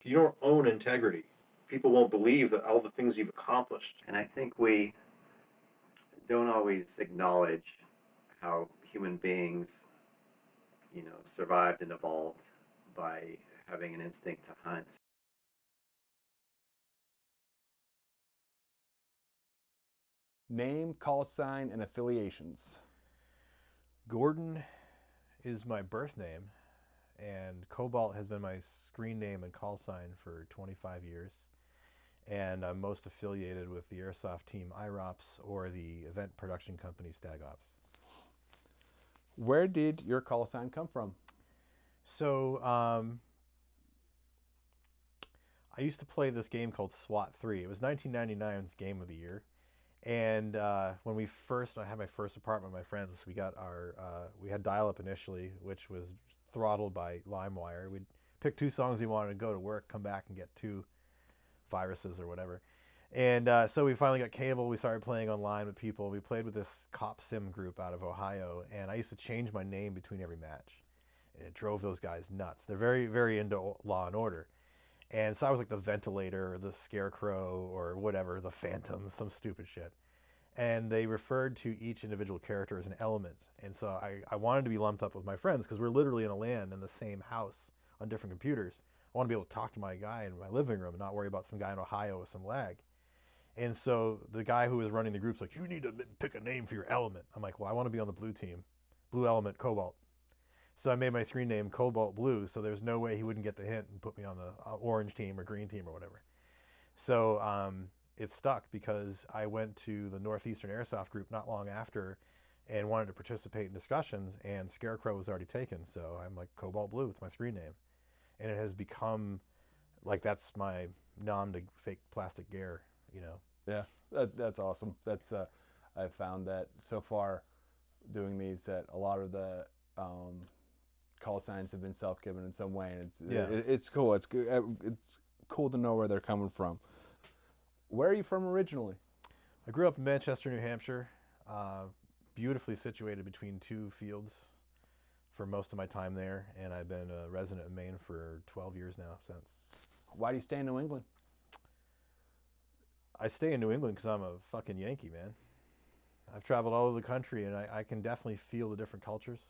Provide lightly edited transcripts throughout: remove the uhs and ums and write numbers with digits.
you don't own integrity, people won't believe that all the things you've accomplished. And I think we don't always acknowledge how human beings, survived and evolved by having an instinct to hunt. Name, call sign, and affiliations. Gordon is my birth name, and Cobalt has been my screen name and call sign for 25 years. And I'm most affiliated with the Airsoft team IROPS or the event production company Stag Ops. Where did your call sign come from? So I used to play this game called SWAT 3. It was 1999's Game of the Year. And when I had my first apartment with my friends, we had dial-up initially, which was throttled by LimeWire. We'd pick 2 songs we wanted to go to work, come back and get 2 viruses or whatever. And so we finally got cable. We started playing online with people. We played with this cop sim group out of Ohio, and I used to change my name between every match. And it drove those guys nuts. They're very, very into Law and Order. And so I was like the Ventilator, or the Scarecrow, or whatever, the Phantom, some stupid shit. And they referred to each individual character as an element. And so I wanted to be lumped up with my friends because we're literally in a LAN in the same house on different computers. I want to be able to talk to my guy in my living room and not worry about some guy in Ohio with some lag. And so the guy who was running the group's like, you need to pick a name for your element. I'm like, well, I want to be on the blue team. Blue element, Cobalt. So I made my screen name Cobalt Blue, so there's no way he wouldn't get the hint and put me on the orange team or green team or whatever. So it stuck because I went to the Northeastern Airsoft group not long after and wanted to participate in discussions, and Scarecrow was already taken. So I'm like, Cobalt Blue, it's my screen name. And it has become, like, that's my nom de fake plastic gear, Yeah, that's awesome. That's I've found that so far doing these that a lot of the call signs have been self-given in some way, and it's cool. It's cool to know where they're coming from. Where are you from originally? I grew up in Manchester, New Hampshire, beautifully situated between 2 fields for most of my time there, and I've been a resident in Maine for 12 years now since. Why do you stay in New England? I stay in New England because I'm a fucking Yankee, man. I've traveled all over the country, and I can definitely feel the different cultures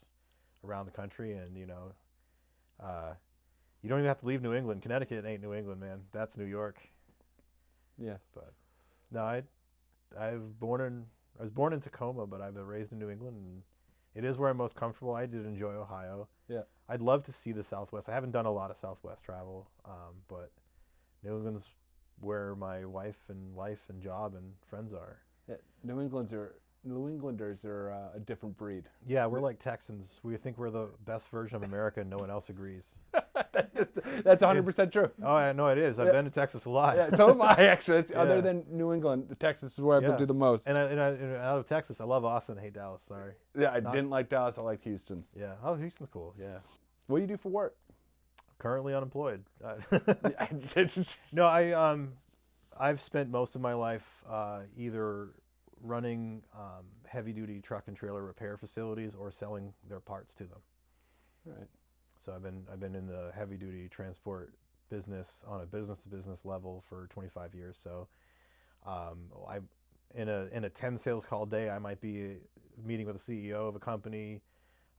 around the country, and you don't even have to leave New England. Connecticut ain't New England, man. That's New York. Yeah. But no, I was born in Tacoma, but I've been raised in New England, and it is where I'm most comfortable. I did enjoy Ohio. Yeah. I'd love to see the Southwest. I haven't done a lot of Southwest travel, but New England's where my wife and life and job and friends are. Yeah. New Englanders are a different breed. Yeah, we're like Texans. We think we're the best version of America, and no one else agrees. That's 100% true. Oh, I know it is. I've been to Texas a lot. Yeah, so have I, actually. Other than New England, Texas is where I've been to the most. And out of Texas, I love Austin. I hate Dallas. Sorry. Yeah, I didn't like Dallas. I liked Houston. Yeah. Oh, Houston's cool. Yeah. What do you do for work? Currently unemployed. No, I've spent most of my life either running heavy-duty truck and trailer repair facilities or selling their parts to them. Right. So I've been in the heavy-duty transport business on a business-to-business level for 25 years. So in a 10 sales call day, I might be meeting with the CEO of a company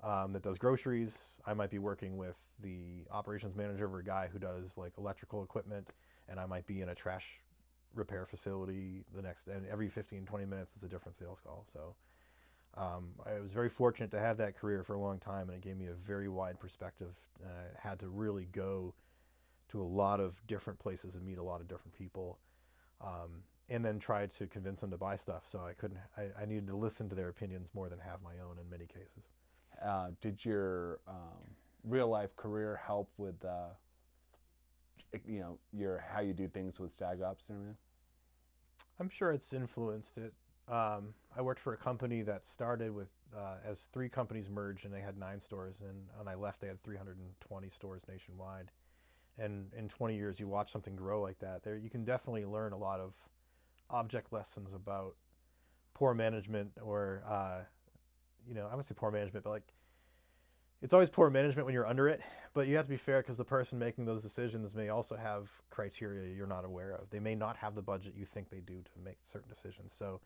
that does groceries. I might be working with the operations manager of a guy who does like electrical equipment, and I might be in a trash repair facility and every 15-20 minutes is a different sales call. So I was very fortunate to have that career for a long time, and it gave me a very wide perspective. I had to really go to a lot of different places and meet a lot of different people, and then try to convince them to buy stuff. So I needed to listen to their opinions more than have my own in many cases. Did your real life career help with your how you do things with Stag Ops there, man? I'm sure it's influenced it. I worked for a company that started with as 3 companies merged, and they had 9 stores, and when I left they had 320 stores nationwide. And in 20 years you watch something grow like that, there you can definitely learn a lot of object lessons about poor management, or I wouldn't say poor management, but like it's always poor management when you're under it, but you have to be fair because the person making those decisions may also have criteria you're not aware of. They may not have the budget you think they do to make certain decisions. So,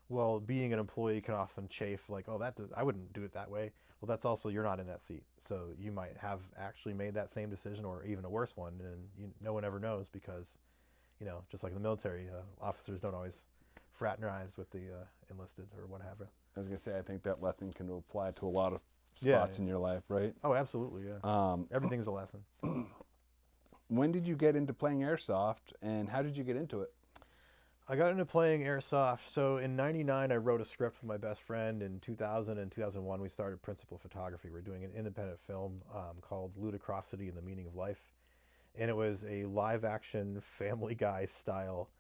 well, being an employee can often chafe like, oh, I wouldn't do it that way. Well, that's also, you're not in that seat. So you might have actually made that same decision or even a worse one, and no one ever knows because, just like in the military, officers don't always fraternize with the enlisted or what have you. I was going to say, I think that lesson can apply to a lot of spots in your life, right? Oh, absolutely, yeah. Everything's a lesson. When did you get into playing Airsoft, and how did you get into it? I got into playing Airsoft. So in '99, I wrote a script with my best friend. In 2000 and 2001, we started Principal Photography. We're doing an independent film called Ludicrosity and the Meaning of Life. And it was a live-action Family Guy style,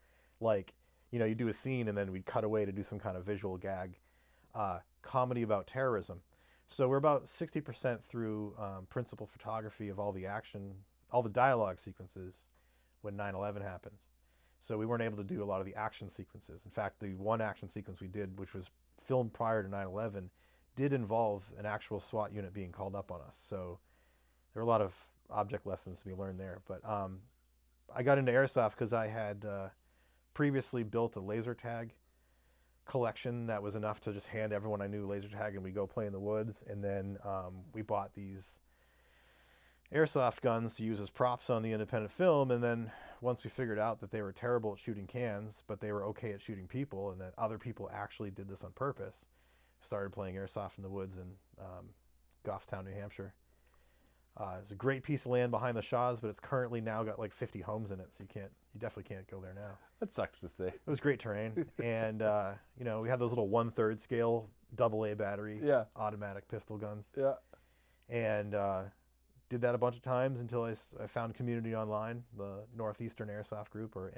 like, you do a scene and then we'd cut away to do some kind of visual gag comedy about terrorism. So we're about 60% through Principal Photography of all the action, all the dialogue sequences when 9/11 happened. So we weren't able to do a lot of the action sequences. In fact, the one action sequence we did, which was filmed prior to 9/11, did involve an actual SWAT unit being called up on us. So there were a lot of object lessons to be learned there. But I got into Airsoft because I had previously built a laser tag collection that was enough to just hand everyone I knew laser tag and we'd go play in the woods. And then we bought these Airsoft guns to use as props on the independent film. And then once we figured out that they were terrible at shooting cans, but they were okay at shooting people, and that other people actually did this on purpose, started playing Airsoft in the woods in Goffstown, New Hampshire. It's a great piece of land behind the Shaws, but it's currently now got like 50 homes in it, so you definitely can't go there now. That sucks to see. It was great terrain, and we had those little 1/3 scale AA battery automatic pistol guns. Yeah. And did that a bunch of times until I found community online, the Northeastern Airsoft group, or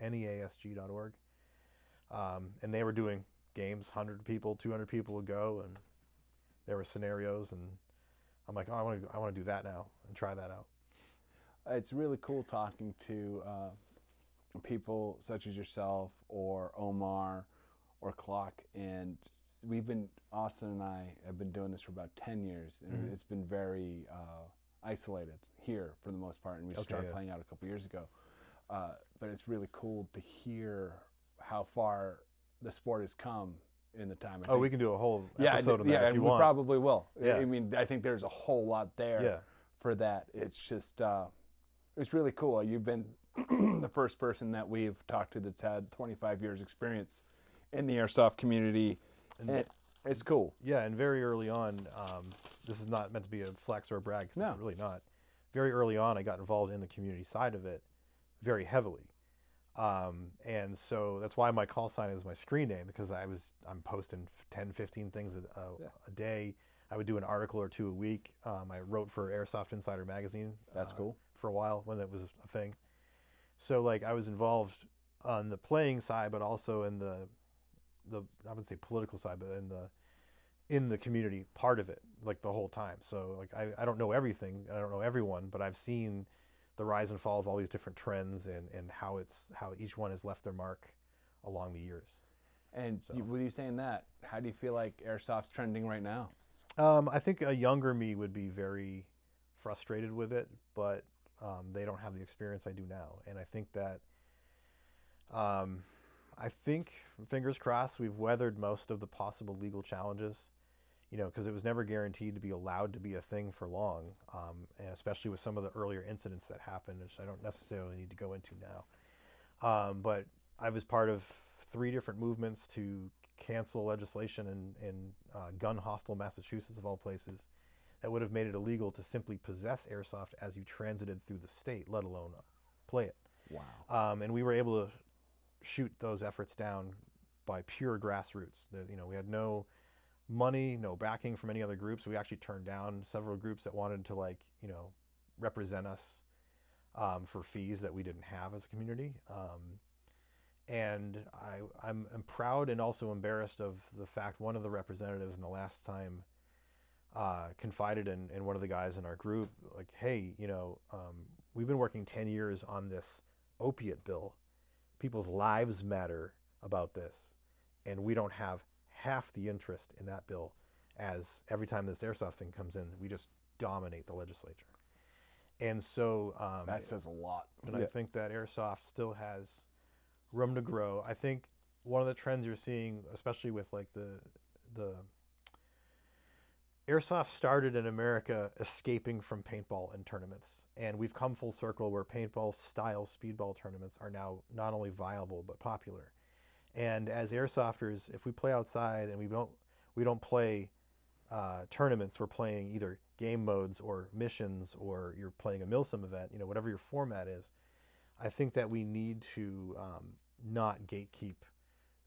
NEASG.org, and they were doing games, 100 people, 200 people would go, and there were scenarios, and I'm like, oh, I want to do that now and try that out. It's really cool talking to people such as yourself or Omar or Clock, and Austin and I have been doing this for about 10 years, and it's been very isolated here for the most part, and we started playing out a couple years ago. But it's really cool to hear how far the sport has come in the time. We can do a whole episode on that if you want. Yeah, we probably will. Yeah. I mean, I think there's a whole lot there for that. It's just, it's really cool. You've been the first person that we've talked to that's had 25 years experience in the Airsoft community. And it's cool. Yeah, and very early on, this is not meant to be a flex or a brag, because it's really not. Very early on, I got involved in the community side of it very heavily. And so that's why my call sign is my screen name, because I'm posting 10, 15 things a day. I would do an article or two a week. I wrote for Airsoft Insider magazine. That's cool. For a while when it was a thing. So like I was involved on the playing side, but also in the I wouldn't say political side, but in the community part of it, like the whole time. So like I don't know everything, I don't know everyone, but I've seen the rise and fall of all these different trends and how each one has left their mark along the years. And with you saying that, how do you feel like Airsoft's trending right now? I think a younger me would be very frustrated with it, but they don't have the experience I do now. And I think that, fingers crossed, we've weathered most of the possible legal challenges, because it was never guaranteed to be allowed to be a thing for long, and especially with some of the earlier incidents that happened, which I don't necessarily need to go into now. But I was part of 3 different movements to cancel legislation in gun-hostile Massachusetts, of all places, that would have made it illegal to simply possess Airsoft as you transited through the state, let alone play it. Wow. And we were able to shoot those efforts down by pure grassroots. We had no money, no backing from any other groups. We actually turned down several groups that wanted to represent us for fees that we didn't have as a community. And I'm proud and also embarrassed of the fact one of the representatives in the last time confided in one of the guys in our group, like, hey, we've been working 10 years on this opiate bill. People's lives matter about this, and we don't have half the interest in that bill as every time this airsoft thing comes in, we just dominate the legislature. And so That says a lot. and I think that airsoft still has room to grow. I think one of the trends you're seeing, especially with like the airsoft started in America escaping from paintball and tournaments, and we've come full circle where paintball style speedball tournaments are now not only viable but popular. And as airsofters, if we play outside and we don't play tournaments, we're playing either game modes or missions, or you're playing a milsim event, whatever your format is. I think that we need to not gatekeep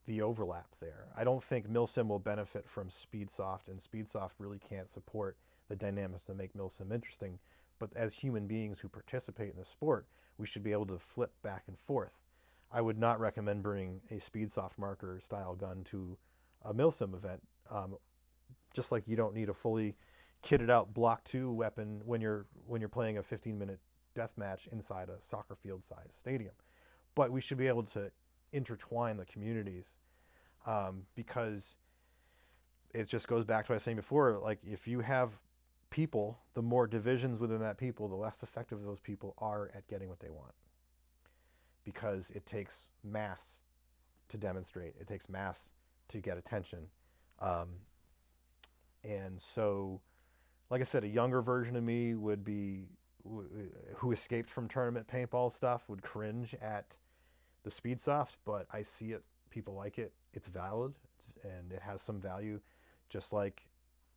the overlap there. I don't think milsim will benefit from Speedsoft, and Speedsoft really can't support the dynamics that make milsim interesting. But as human beings who participate in the sport, we should be able to flip back and forth. I would not recommend bringing a Speedsoft marker style gun to a milsim event. Just like you don't need a fully kitted out Block 2 weapon when you're playing a 15-minute death match inside a soccer field sized stadium. But we should be able to intertwine the communities, because it just goes back to what I was saying before. Like, if you have people, the more divisions within that people, the less effective those people are at getting what they want, because it takes mass to demonstrate. It takes mass to get attention. And so, like I said, a younger version of me would be, who escaped from tournament paintball stuff, would cringe at the Speedsoft, but I see it, people like it, it's valid, and it has some value, just like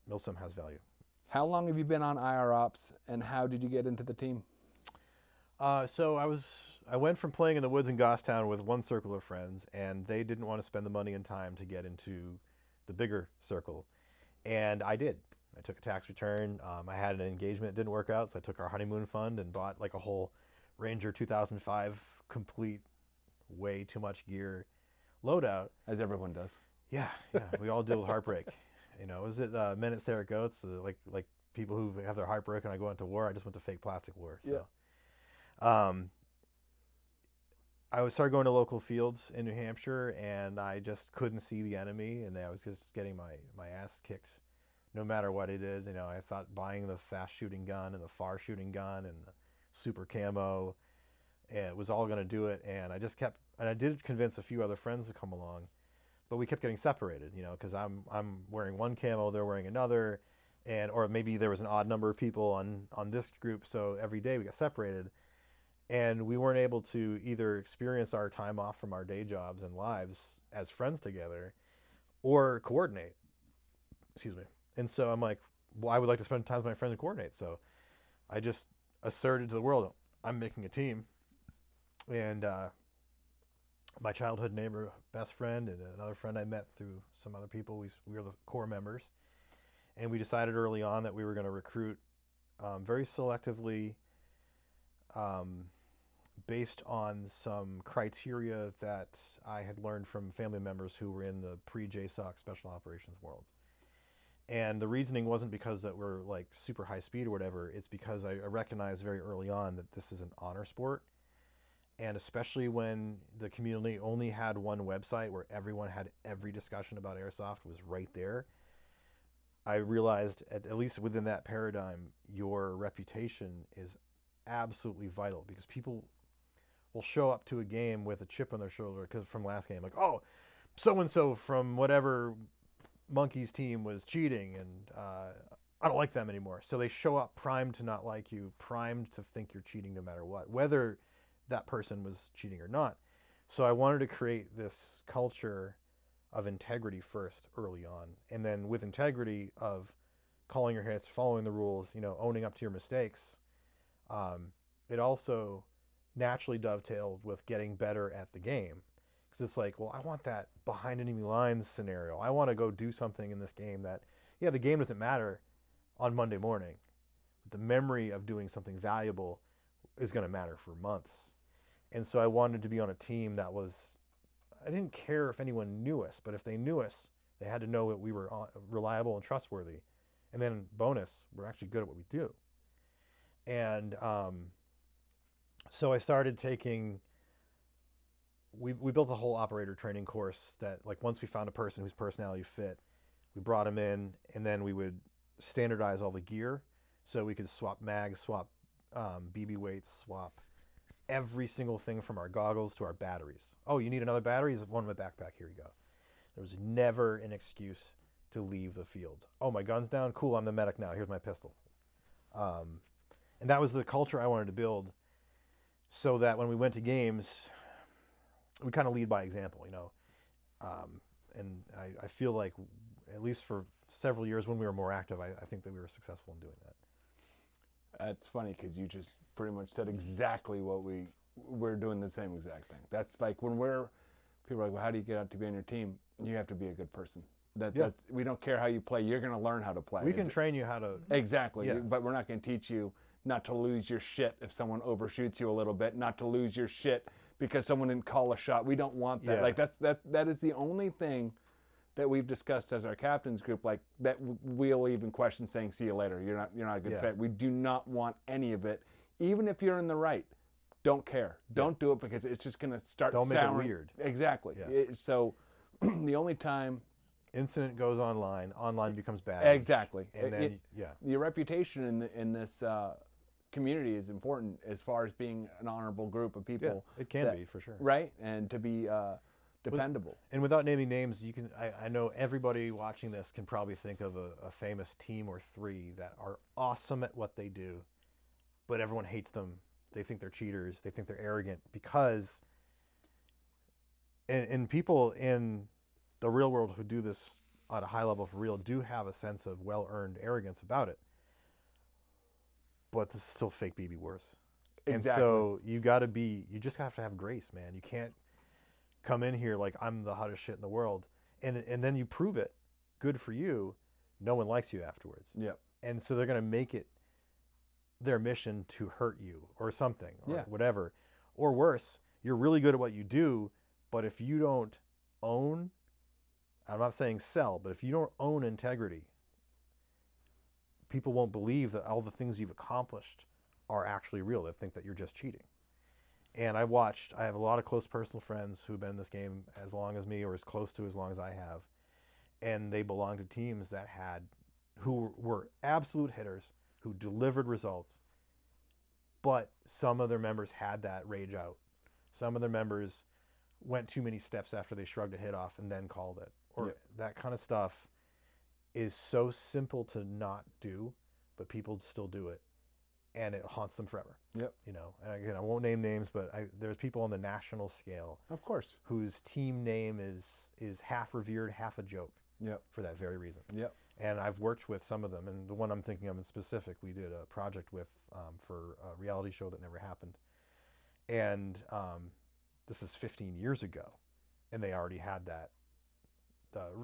milsim has value. How long have you been on IROPS, and how did you get into the team? So I went from playing in the woods in Goffstown with one circle of friends, and they didn't want to spend the money and time to get into the bigger circle. And I did. I took a tax return. I had an engagement, it didn't work out, so I took our honeymoon fund and bought like a whole Ranger 2005 complete, way too much gear loadout. As everyone does. Yeah, we all deal with heartbreak. Was it Men at Stare Goats? Like people who have their heart broken, I go into war. I just went to fake plastic war. So, yeah. I started going to local fields in New Hampshire, and I just couldn't see the enemy, and I was just getting my ass kicked no matter what I did. I thought buying the fast shooting gun and the far shooting gun and the super camo, it was all going to do it. And I did convince a few other friends to come along, but we kept getting separated, because I'm wearing one camo, they're wearing another, or maybe there was an odd number of people on this group, so every day we got separated. And we weren't able to either experience our time off from our day jobs and lives as friends together, or coordinate. Excuse me. And so I'm like, well, I would like to spend time with my friends and coordinate. So I just asserted to the world, I'm making a team. And my childhood neighbor, best friend, and another friend I met through some other people, we were the core members. And we decided early on that we were going to recruit very selectively, based on some criteria that I had learned from family members who were in the pre-JSOC special operations world. And the reasoning wasn't because that we're like super high speed or whatever. It's because I recognized very early on that this is an honor sport. And especially when the community only had one website where everyone had every discussion about airsoft was right there, I realized at least within that paradigm, your reputation is absolutely vital, because people will show up to a game with a chip on their shoulder because from last game, like, oh, so-and-so from whatever Monkey's team was cheating, and I don't like them anymore. So they show up primed to not like you, primed to think you're cheating no matter what, whether that person was cheating or not. So I wanted to create this culture of integrity first early on, and then with integrity of calling your hits, following the rules, owning up to your mistakes. It also naturally dovetailed with getting better at the game, because it's like, well, I want that behind enemy lines scenario. I want to go do something in this game that, the game doesn't matter on Monday morning. The memory of doing something valuable is going to matter for months. And so I wanted to be on a team that was, I didn't care if anyone knew us, but if they knew us, they had to know that we were reliable and trustworthy. And then bonus, we're actually good at what we do. And so I started taking, we built a whole operator training course that, like, once we found a person whose personality fit, We brought them in, and then we would standardize all the gear so we could swap mags, swap BB weights, swap every single thing from our goggles to our batteries. Oh, you need another battery? There's one in my backpack. Here you go. There was never an excuse to leave the field. Oh, my gun's down? Cool, I'm the medic now. Here's my pistol. And that was the culture I wanted to build, so that when we went to games, we kind of lead by example, you know. And I feel like, at least for several years when we were more active, I think that we were successful in doing that. That's funny because you just pretty much said exactly what we're doing the same exact thing. That's like when people are like, well, how do you get out to be on your team? You have to be a good person. That's, we don't care how you play. You're going to learn how to play. We can train you how to. Exactly. Yeah. But we're not going to teach you not to lose your shit if someone overshoots you a little bit, not to lose your shit because someone didn't call a shot. We don't want that. Yeah. Like that is the only thing that we've discussed as our captains group, like that we'll even question saying, see you later. You're not a good fit. We do not want any of it. Even if you're in the right, don't care. Don't do it because it's just going to start Don't sounding make it weird. Exactly. Yeah. So the only time Incident goes online becomes bad. exactly. And then Your reputation in this community is important as far as being an honorable group of people. Yeah, it can be for sure. Right, and to be dependable. And without naming names, you can. I know everybody watching this can probably think of a famous team or three that are awesome at what they do, but everyone hates them. They think they're cheaters. They think they're arrogant because. And people in the real world who do this at a high level for real do have a sense of well-earned arrogance about it. But this is still fake BB wars. Exactly. And so you just have to have grace, man. You can't come in here like I'm the hottest shit in the world. And then you prove it. Good for you. No one likes you afterwards. Yep. And so they're going to make it their mission to hurt you or something or whatever. Or worse, you're really good at what you do, but if you don't own, I'm not saying sell, but if you don't own integrity, people won't believe that all the things you've accomplished are actually real. They think that you're just cheating. And I have a lot of close personal friends who've been in this game as long as me or as close to as long as I have. And they belong to teams who were absolute hitters, who delivered results. But some of their members had that rage out. Some of their members went too many steps after they shrugged a hit off and then called it. Or that kind of stuff is so simple to not do, but people still do it. And it haunts them forever. Yep. You know, and again, I won't name names, but there's people on the national scale, Of course. whose team name is half revered, half a joke. Yep. For that very reason. Yep. And I've worked with some of them, and the one I'm thinking of in specific, we did a project with for a reality show that never happened, and this is 15 years ago, and they already had that.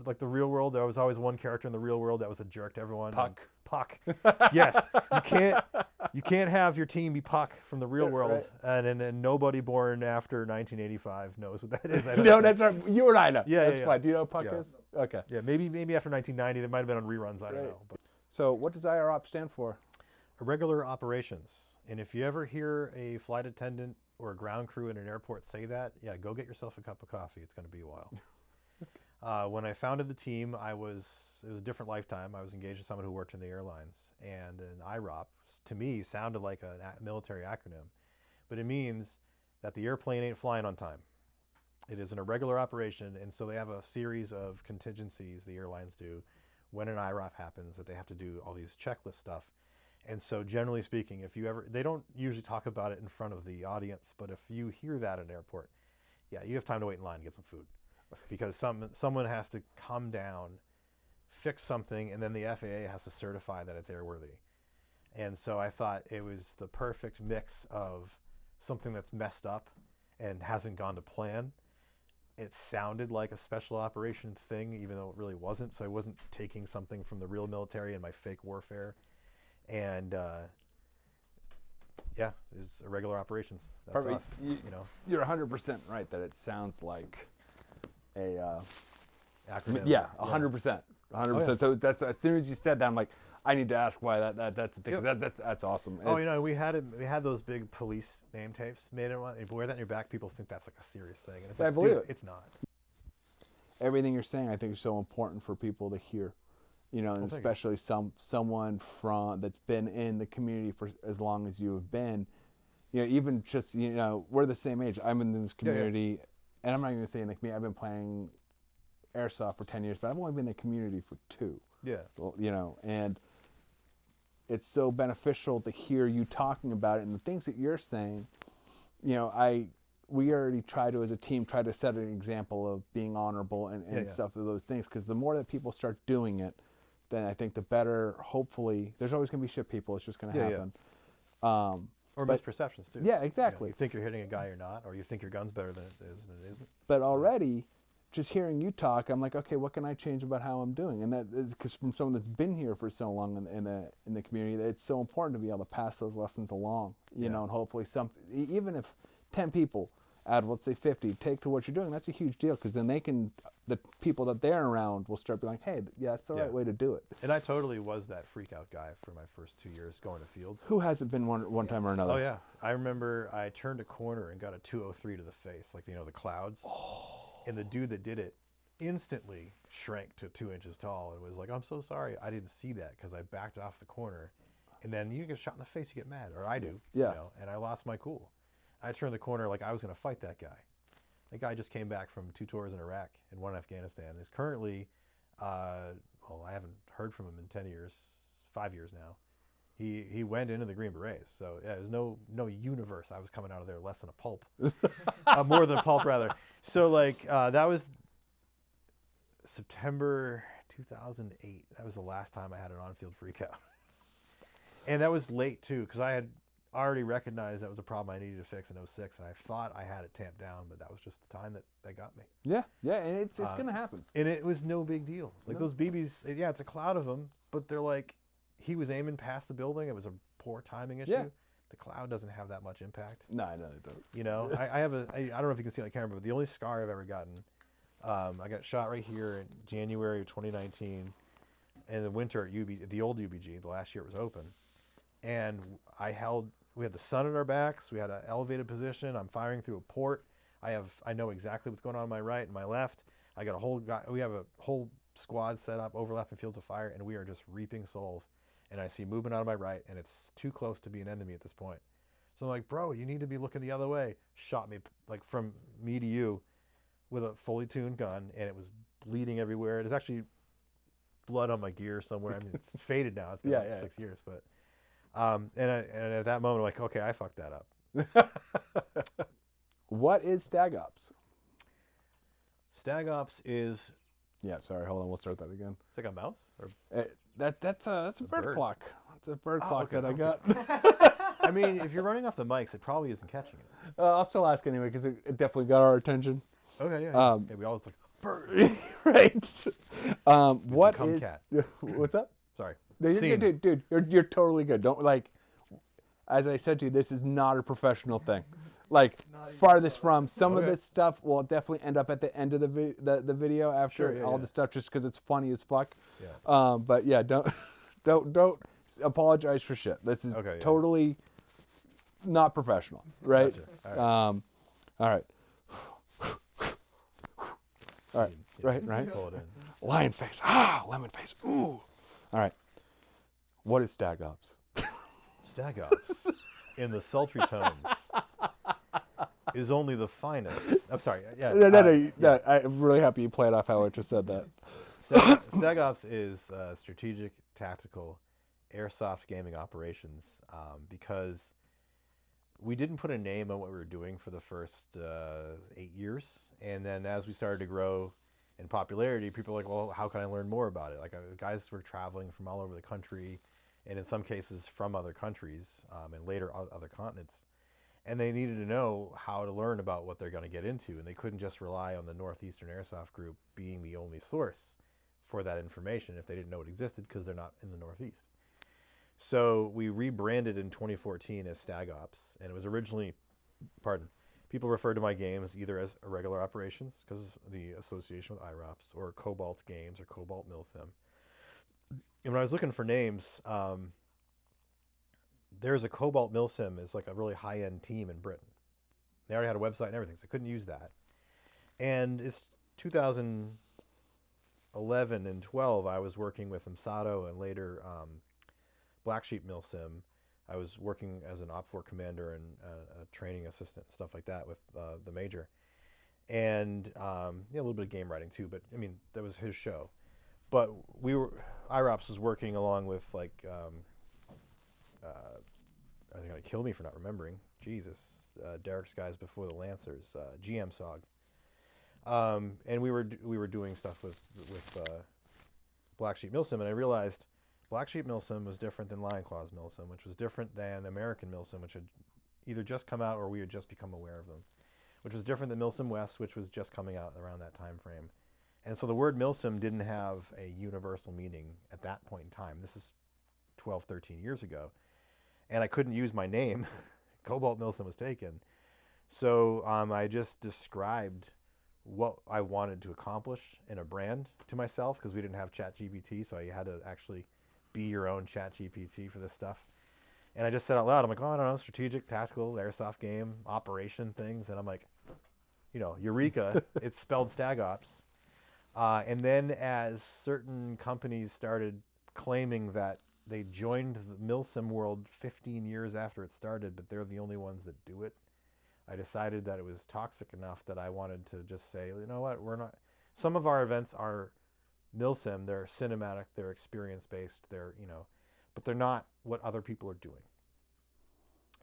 Like the real world, there was always one character in the real world that was a jerk to everyone. Puck. Yes, you can't have your team be Puck from the real world, right. and nobody born after 1985 knows what that is. No, that's right. You and I know. Yeah, that's fine. Do you know what Puck is? Okay. Yeah, maybe after 1990, there might have been on reruns. I don't know. But. So, what does IROPS stand for? Irregular operations. And if you ever hear a flight attendant or a ground crew in an airport say that, go get yourself a cup of coffee. It's going to be a while. When I founded the team, it was a different lifetime. I was engaged with someone who worked in the airlines, and an IROPS to me sounded like a military acronym, but it means that the airplane ain't flying on time. It is an irregular operation, and so they have a series of contingencies, the airlines do, when an IROP happens, that they have to do all these checklist stuff. And so generally speaking, they don't usually talk about it in front of the audience, but if you hear that at an airport, you have time to wait in line and get some food. Because someone has to come down, fix something, and then the FAA has to certify that it's airworthy. And so I thought it was the perfect mix of something that's messed up and hasn't gone to plan. It sounded like a special operation thing, even though it really wasn't. So I wasn't taking something from the real military and my fake warfare. And it was irregular operations. That's Perfect. us, you know. You're 100% right that it sounds like a acronym. 100%. 100%. So that's as soon as you said that, I'm like, I need to ask why that's the thing. Yep. That's awesome. Oh, we had those big police name tapes made. If you wear that in your back, people think that's like a serious thing. And it's like, I believe it. It's not. everything you're saying, I think, is so important for people to hear. You know, and Well, thank you. especially someone that's been in the community for as long as you have been. You know, even just, you know, we're the same age. I'm in this community, and I'm not even saying the community. I've been playing Airsoft for 10 years, but I've only been in the community for 2. Yeah. You know, and it's so beneficial to hear you talking about it and the things that you're saying. You know, we already try to, as a team, try to set an example of being honorable and stuff of those things, because the more that people start doing it, then I think the better, hopefully, there's always going to be shit people. It's just going to happen. Or misperceptions, too. Yeah, exactly. You think you're hitting a guy or not, or you think your gun's better than it is and it isn't. But already, just hearing you talk, I'm like, okay, what can I change about how I'm doing? And that is because from someone that's been here for so long in the community, it's so important to be able to pass those lessons along, you know, and hopefully even if 10 people out of, let's say, 50 take to what you're doing, that's a huge deal, because then the people that they're around will start being like, hey, yeah, that's the right way to do it. And I totally was that freak out guy for my first 2 years going to fields. Who hasn't been one time or another? Oh, yeah. I remember I turned a corner and got a 203 to the face, like, you know, the clouds. And the dude that did it instantly shrank to 2 inches tall and was like, I'm so sorry. I didn't see that because I backed off the corner. And then you get shot in the face, you get mad, or I do. Yeah. You know, and I lost my cool. I turned the corner like I was going to fight that guy. That guy just came back from 2 tours in Iraq and 1 in Afghanistan. Is currently, well, I haven't heard from him in 10 years, 5 years now. He went into the Green Berets. So yeah, there's no universe I was coming out of there less than a pulp, more than a pulp rather. So like that was September 2008. That was the last time I had an on-field freak out, and that was late too, because I had already recognized that was a problem I needed to fix in 06, and I thought I had it tamped down, but that was just the time that got me. Yeah, and it's gonna happen. And it was no big deal. Like those BBs, yeah, it's a cloud of them, but they're like, he was aiming past the building. It was a poor timing issue. Yeah. The cloud doesn't have that much impact. No, I know they don't. You know, I don't know if you can see it on camera, but the only scar I've ever gotten, I got shot right here in January of 2019 in the winter at the old UBG, the last year it was open. And we had the sun at our backs. We had an elevated position. I'm firing through a port. I know exactly what's going on my right and my left. We have a whole squad set up, overlapping fields of fire, and we are just reaping souls. And I see movement out of my right, and it's too close to be an enemy at this point. So I'm like, bro, you need to be looking the other way. Shot me, like, from me to you with a fully tuned gun, and it was bleeding everywhere. There's actually blood on my gear somewhere. I mean, it's faded now. It's been like 6 years. But and at that moment, I'm like, okay, I fucked that up. What is Stag Ops? Stag Ops is... Yeah, sorry, hold on. We'll start that again. It's like a mouse? Or That's a bird clock. That's a bird clock okay, that I got. I mean, if you're running off the mics, it probably isn't catching it. I'll still ask anyway, because it definitely got our attention. Okay, yeah. We always like, Bird. Right. What become is... cat. What's up? sorry. No, Scene. dude, you're totally good. Don't, like, as I said to you, this is not a professional thing. Like, farthest from. Some of this stuff will definitely end up at the end of the video after all the stuff, just because it's funny as fuck. Yeah. But yeah, don't apologize for shit. This is totally not professional, right? Gotcha. All right. All right. Right. Pull it in. Lion face. Lemon face. Ooh. All right. What is Stag Ops? Stag Ops, in the sultry tones, is only the finest. I'm sorry. Yeah. No. I'm really happy you played off how I just said that. Stag Ops is strategic, tactical, airsoft gaming operations, because we didn't put a name on what we were doing for the first 8 years, and then as we started to grow in popularity, people were like, well, how can I learn more about it? Like, guys were traveling from all over the country, and in some cases from other countries, and later other continents, and they needed to know how to learn about what they're going to get into, and they couldn't just rely on the Northeastern Airsoft Group being the only source for that information if they didn't know it existed, because they're not in the Northeast. So we rebranded in 2014 as Stag Ops, and it was originally, people referred to my games either as irregular operations, because of the association with IROPS, or Cobalt Games, or Cobalt Milsim. And when I was looking for names, there's a Cobalt Milsim is like a really high-end team in Britain. They already had a website and everything, so I couldn't use that. And it's 2000, 11 and 12, I was working with Masato and later Black Sheep Milsim. I was working as an Op 4 commander and a training assistant, stuff like that with the major. And a little bit of game writing too, but I mean, that was his show. But IROPS was working along with like, are they gonna kill me for not remembering? Jesus, Derek's guys before the Lancers, GM SOG. And we were doing stuff with Black Sheep Milsim, and I realized Black Sheep Milsim was different than Lion Claws Milsim, which was different than American Milsim, which had either just come out or we had just become aware of them, which was different than Milsim West, which was just coming out around that time frame. And so the word Milsim didn't have a universal meaning at that point in time. This is 12, 13 years ago. And I couldn't use my name. Cobalt Milsim was taken. So I just described what I wanted to accomplish in a brand to myself, because we didn't have ChatGPT, so you had to actually be your own ChatGPT for this stuff. And I just said out loud, I'm like, oh, I don't know, strategic, tactical, airsoft game, operation things. And I'm like, Eureka, it's spelled Stag Ops. And then as certain companies started claiming that they joined the Milsim world 15 years after it started, but they're the only ones that do it, I decided that it was toxic enough that I wanted to just say, you know what, we're not, some of our events are Milsim, they're cinematic, they're experience-based, they're, but they're not what other people are doing.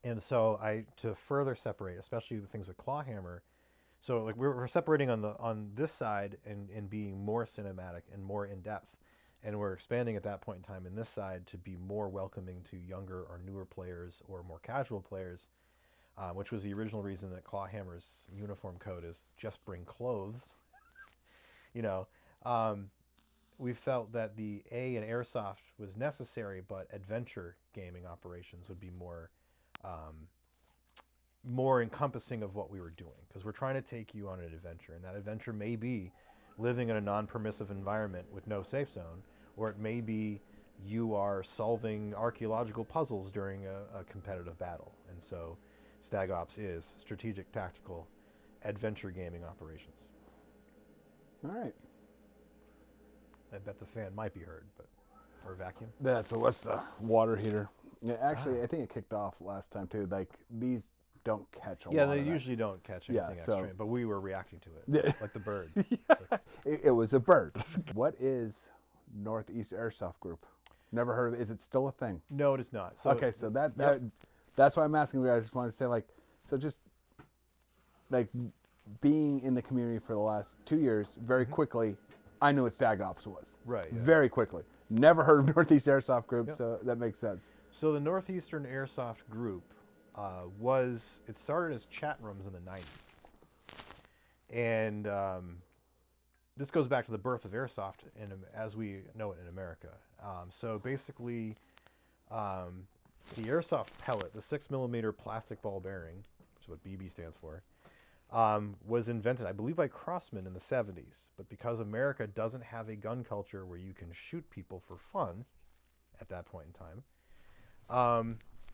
And so to further separate, especially the things with Clawhammer, so like we're separating on this side and being more cinematic and more in-depth. And we're expanding at that point in time in this side to be more welcoming to younger or newer players or more casual players, which was the original reason that Clawhammer's uniform code is just bring clothes. We felt that the A in Airsoft was necessary, but adventure gaming operations would be more encompassing of what we were doing, because we're trying to take you on an adventure, and that adventure may be living in a non-permissive environment with no safe zone, or it may be you are solving archaeological puzzles during a competitive battle. And so Stag Ops is strategic, tactical, adventure gaming operations. All right. I bet the fan might be heard, or vacuum. So what's the water heater? Yeah, actually, I think it kicked off last time too. Like, these don't catch a lot. Yeah, they usually don't catch anything extreme, but we were reacting to it, like the bird. It was a bird. What is Northeast Airsoft Group? Never heard of it. Is it still a thing? No, it is not. So okay, so that's why I'm asking you. I just wanted to say, like, so just like being in the community for the last 2 years, very quickly, I knew what Stag Ops was. Right. Yeah. Very quickly. Never heard of Northeast Airsoft Group, so that makes sense. So the Northeastern Airsoft Group it started as chat rooms in the 90s. And this goes back to the birth of Airsoft as we know it in America. So basically, the Airsoft pellet, the 6mm plastic ball bearing, which is what BB stands for, was invented, I believe, by Crossman in the 70s. But because America doesn't have a gun culture where you can shoot people for fun at that point in time,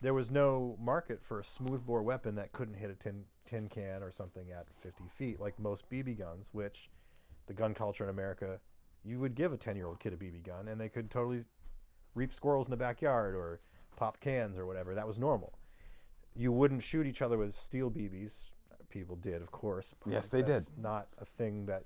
there was no market for a smoothbore weapon that couldn't hit a tin can or something at 50 feet, like most BB guns, which the gun culture in America, you would give a 10-year-old kid a BB gun and they could totally reap squirrels in the backyard or pop cans or whatever. That was normal. You wouldn't shoot each other with steel BBs. People did, of course. Yes, they That's did. Not a thing that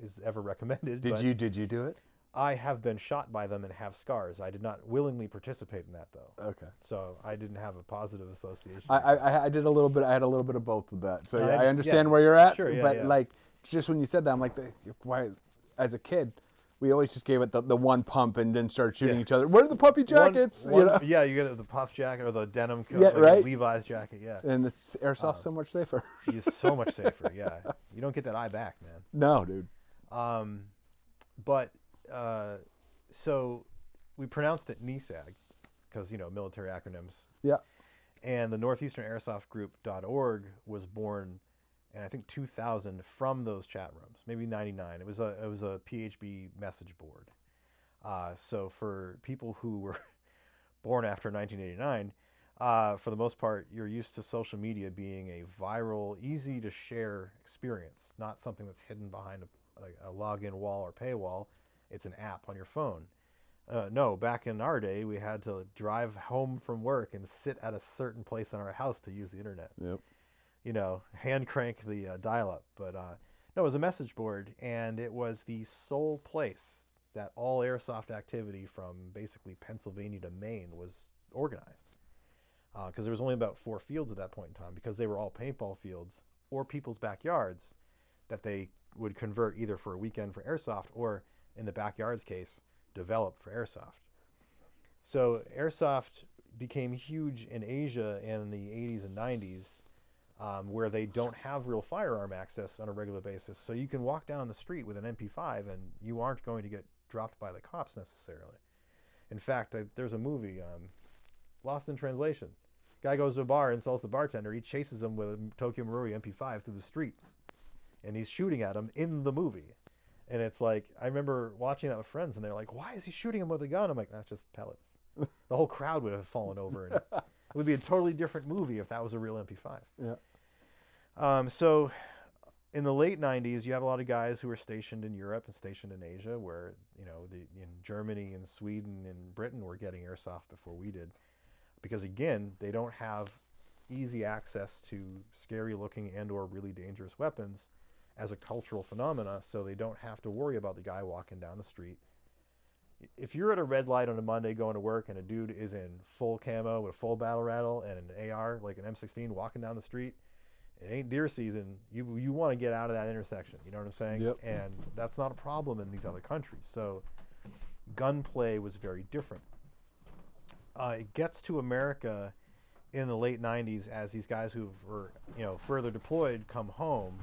is ever recommended. Did you do it? I have been shot by them and have scars. I did not willingly participate in that, though. Okay. So I didn't have a positive association. I did a little bit. I had a little bit of both with that. So I I understand where you're at. Sure, yeah, but yeah. like, just when you said that, I'm like, why? As a kid, we always just gave it the one pump and then started shooting each other. Where are the puppy jackets? Yeah, you get the puff jacket or the denim coat, Yeah, like right. the Levi's jacket. Yeah. And it's Airsoft so much safer. It's so much safer. Yeah. You don't get that eye back, man. No, dude. So we pronounced it NESAG because, military acronyms. Yeah. And the Northeastern Airsoft Group.org was born in, I think, 2000 from those chat rooms, maybe 99. It was a PHB message board. So for people who were born after 1989, for the most part, you're used to social media being a viral, easy to share experience, not something that's hidden behind a login wall or paywall. It's an app on your phone. No, back in our day, we had to drive home from work and sit at a certain place in our house to use the internet. Yep. You know, hand crank the dial-up. But no, it was a message board, and it was the sole place that all airsoft activity from basically Pennsylvania to Maine was organized. Because there was only about 4 fields at that point in time, because they were all paintball fields or people's backyards that they would convert either for a weekend for airsoft or, in the backyards case, develop for airsoft. So airsoft became huge in Asia in the 80s and 90s, where they don't have real firearm access on a regular basis. So you can walk down the street with an MP5 and you aren't going to get dropped by the cops necessarily. In fact, there's a movie, Lost in Translation. Guy goes to a bar, insults the bartender. He chases him with a Tokyo Marui MP5 through the streets. And he's shooting at him in the movie. And it's like, I remember watching that with friends, and they're like, why is he shooting him with a gun? I'm like, that's just pellets. The whole crowd would have fallen over. And it would be a totally different movie if that was a real MP5. Yeah. So in the late 90s, you have a lot of guys who were stationed in Europe and stationed in Asia, where, you know, in Germany and Sweden and Britain were getting airsoft before we did. Because again, they don't have easy access to scary looking and or really dangerous weapons as a cultural phenomena, so they don't have to worry about the guy walking down the street. If you're at a red light on a Monday going to work and a dude is in full camo with a full battle rattle and an AR, like an M16, walking down the street, it ain't deer season, you want to get out of that intersection, you know what I'm saying? Yep. And that's not a problem in these other countries. So gunplay was very different. It gets to America in the late 90s as these guys who were, you know, further deployed come home,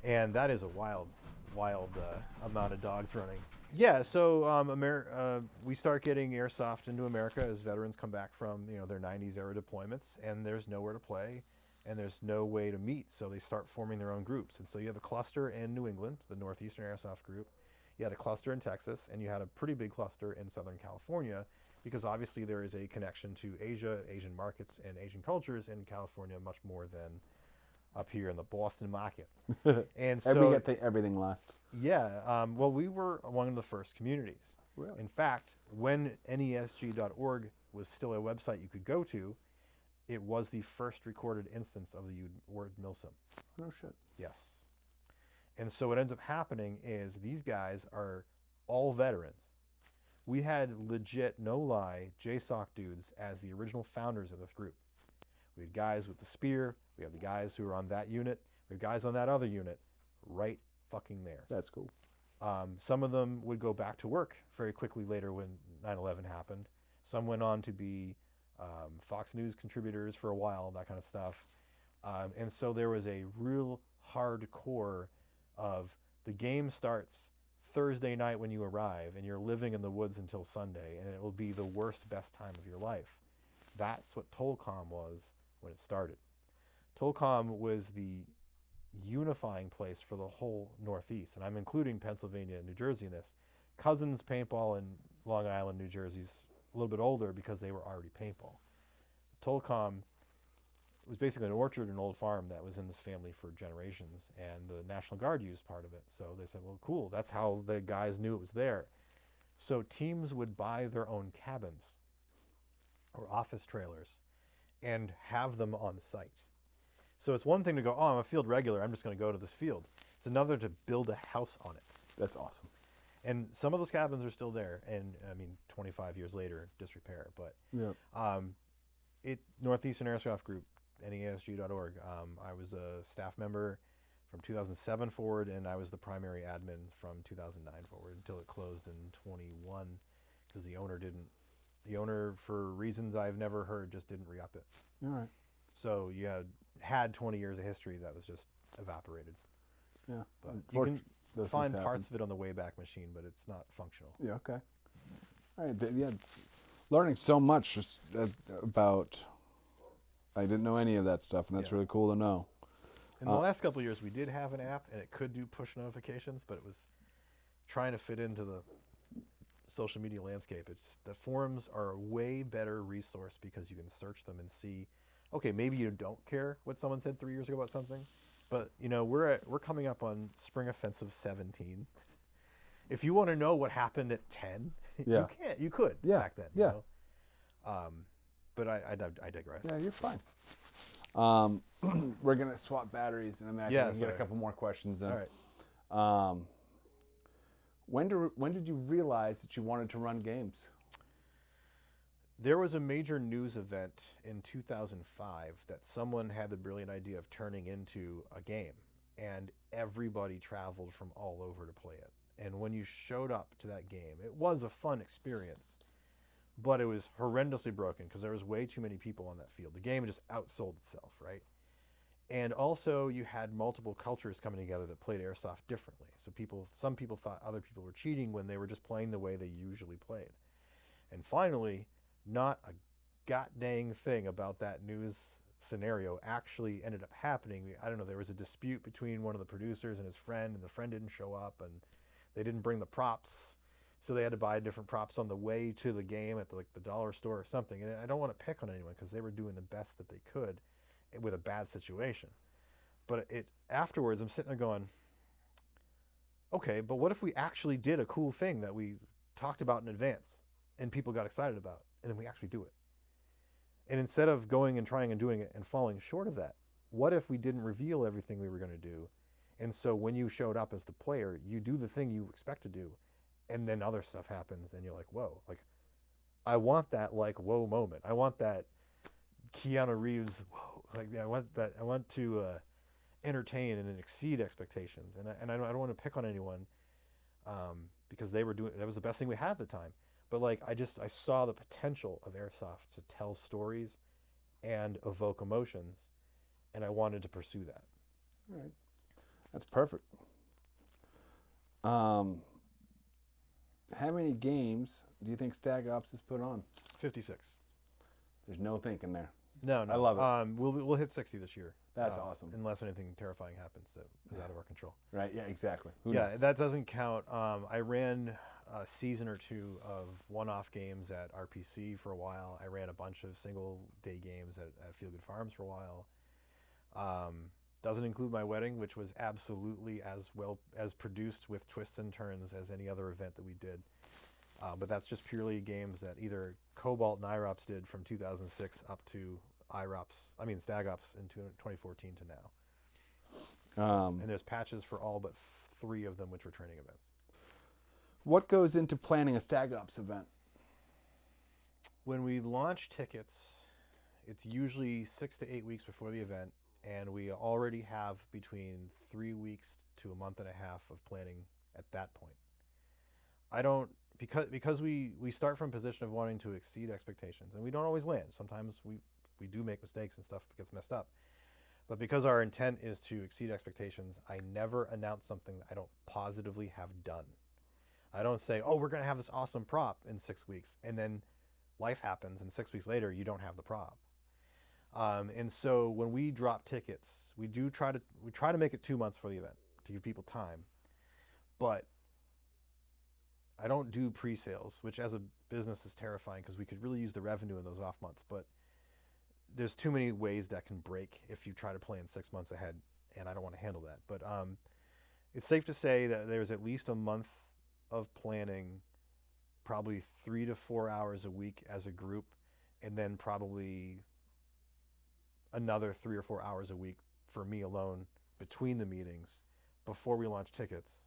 and that is a wild amount of dogs running. Yeah, so we start getting airsoft into America as veterans come back from, you know, their 90s era deployments, and there's nowhere to play, and there's no way to meet, so they start forming their own groups. And so you have a cluster in New England, the Northeastern Airsoft Group. You had a cluster in Texas, and you had a pretty big cluster in Southern California, because obviously there is a connection to Asia, Asian markets, and Asian cultures in California much more than up here in the Boston market. And so we get everything last. Yeah, well, we were one of the first communities. Really? In fact, when nesg.org was still a website you could go to, it was the first recorded instance of the word milsim. No shit. Yes. And so what ends up happening is these guys are all veterans. We had legit, no lie, JSOC dudes as the original founders of this group. We had guys with the spear. We have the guys who are on that unit. We have guys on that other unit right fucking there. That's cool. Some of them would go back to work very quickly later when 9/11 happened. Some went on to be Fox News contributors for a while, that kind of stuff. And so there was a real hardcore of the game starts Thursday night when you arrive, and you're living in the woods until Sunday, and it will be the worst, best time of your life. That's what Tolcom was when it started. Tolcom was the unifying place for the whole Northeast, and I'm including Pennsylvania and New Jersey in this. Cousins Paintball in Long Island, New Jersey's a little bit older because they were already paintball. Tolcom was basically an orchard and old farm that was in this family for generations, and the National Guard used part of it. So they said, well, cool, that's how the guys knew it was there. So teams would buy their own cabins or office trailers and have them on site. So it's one thing to go, oh, I'm a field regular, I'm just going to go to this field. It's another to build a house on it. That's awesome. And some of those cabins are still there, and I mean, 25 years later, disrepair. But Yeah. Northeastern Airsoft Group, nesg.org. I was a staff member from 2007 forward, and I was the primary admin from 2009 forward until it closed in 21 because the owner, for reasons I've never heard, just didn't re-up it. All right. So you had 20 years of history that was just evaporated. Yeah. But you can find parts of it on the Wayback Machine, but it's not functional. Yeah, okay. All right, but yeah, it's learning so much just about, I didn't know any of that stuff, and that's really cool to know. In the last couple of years, we did have an app, and it could do push notifications, but it was trying to fit into the social media landscape. The forums are a way better resource because you can search them and see, okay, maybe you don't care what someone said 3 years ago about something, but you know we're coming up on Spring Offensive 17, if you want to know what happened at 10, Yeah. you can't. You could Yeah. back then. Yeah. You know? But I digress. Yeah, you're fine. We're gonna swap batteries in a minute. Yeah, I can get a sorry. couple more questions in. All right. When did you realize that you wanted to run games? There was a major news event in 2005 that someone had the brilliant idea of turning into a game, and everybody traveled from all over to play it. And when you showed up to that game, it was a fun experience, but it was horrendously broken because there was way too many people on that field. The game just outsold itself, right? And also you had multiple cultures coming together that played Airsoft differently. So some people thought other people were cheating when they were just playing the way they usually played. And finally, not a god dang thing about that news scenario actually ended up happening. I don't know, there was a dispute between one of the producers and his friend, and the friend didn't show up, and they didn't bring the props, so they had to buy different props on the way to the game at the dollar store or something. And I don't want to pick on anyone because they were doing the best that they could with a bad situation. But afterwards, I'm sitting there going, okay, but what if we actually did a cool thing that we talked about in advance and people got excited about, and then we actually do it? And instead of going and trying and doing it and falling short of that, what if we didn't reveal everything we were going to do? And so when you showed up as the player, you do the thing you expect to do, and then other stuff happens, and you're like, whoa, like, I want that, like, whoa moment. I want that Keanu Reeves, whoa, like, I want to entertain and exceed expectations. And I don't want to pick on anyone because that was the best thing we had at the time. But like, I saw the potential of Airsoft to tell stories and evoke emotions, and I wanted to pursue that. All right. That's perfect. How many games do you think Stag Ops has put on? 56. There's no thinking there. No. I love it. We'll hit 60 this year. That's awesome. Unless anything terrifying happens that is out of our control. Right, yeah, exactly. Who knows? That doesn't count. I ran a season or two of one-off games at RPC for a while. I ran a bunch of single-day games at Feel Good Farms for a while. Doesn't include my wedding, which was absolutely as well as produced with twists and turns as any other event that we did. But that's just purely games that either Cobalt and IROPS did from 2006 up to Stag Ops in 2014 to now. And there's patches for all but 3 of them, which were training events. What goes into planning a Stag Ops event? When we launch tickets, it's usually 6 to 8 weeks before the event, and we already have between 3 weeks to a month and a half of planning at that point. Because we start from a position of wanting to exceed expectations, and we don't always land. Sometimes we do make mistakes and stuff gets messed up. But because our intent is to exceed expectations, I never announce something that I don't positively have done. I don't say, oh, we're going to have this awesome prop in 6 weeks, and then life happens, and 6 weeks later, you don't have the prop. And so when we drop tickets, we try to make it 2 months for the event to give people time. But I don't do pre-sales, which as a business is terrifying because we could really use the revenue in those off months. But there's too many ways that can break if you try to plan 6 months ahead, and I don't want to handle that. But it's safe to say that there's at least a month of planning, probably 3 to 4 hours a week as a group, and then probably another 3 or 4 hours a week for me alone between the meetings before we launch tickets.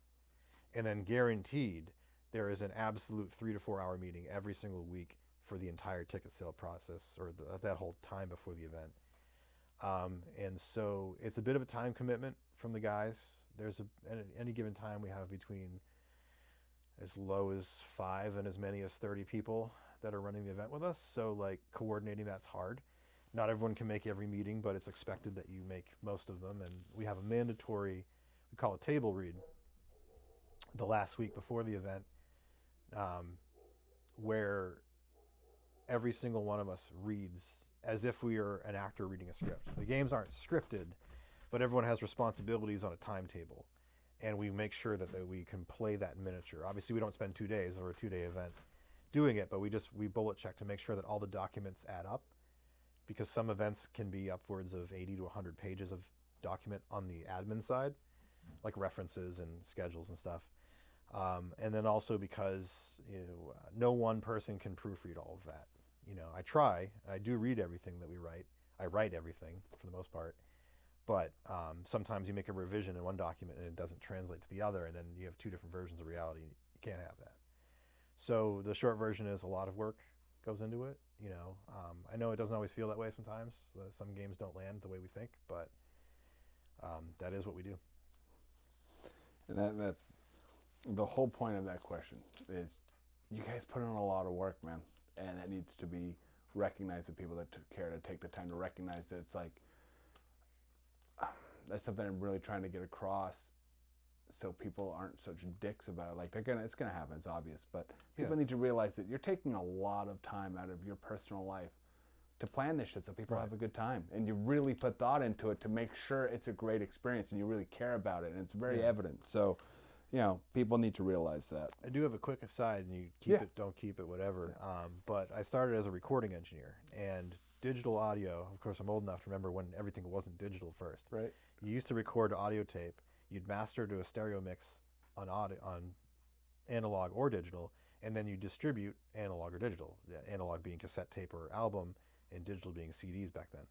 And then guaranteed, there is an absolute 3 to 4 hour meeting every single week for the entire ticket sale process, or that whole time before the event. And so it's a bit of a time commitment from the guys. At any given time, we have between as low as 5 and as many as 30 people that are running the event with us. So like coordinating that's hard. Not everyone can make every meeting, but it's expected that you make most of them. And we have a mandatory, we call it table read, the last week before the event, where every single one of us reads as if we are an actor reading a script. The games aren't scripted, but everyone has responsibilities on a timetable. And we make sure that we can play that in miniature. Obviously, we don't spend 2 days or a 2-day event doing it, but we bullet check to make sure that all the documents add up, because some events can be upwards of 80 to 100 pages of document on the admin side, like references and schedules and stuff. And then also because no one person can proofread all of that. I do read everything that we write. I write everything for the most part, but sometimes you make a revision in one document and it doesn't translate to the other, and then you have two different versions of reality. You can't have that. So the short version is a lot of work goes into it. I know it doesn't always feel that way sometimes. Some games don't land the way we think, but that is what we do. And that's the whole point of that question is you guys put in a lot of work, man, and that needs to be recognized. The people that care to take the time to recognize that it's like that's something I'm really trying to get across, so people aren't such dicks about it. Like it's gonna happen. It's obvious, but people need to realize that you're taking a lot of time out of your personal life to plan this shit so people have a good time, and you really put thought into it to make sure it's a great experience, and you really care about it, and it's very evident. So, people need to realize that. I do have a quick aside, and you keep it, don't keep it, whatever. But I started as a recording engineer, and digital audio. Of course, I'm old enough to remember when everything wasn't digital first. Right. You used to record audio tape. You'd master to a stereo mix on analog or digital, and then you distribute analog or digital. Analog being cassette tape or album, and digital being CDs back then.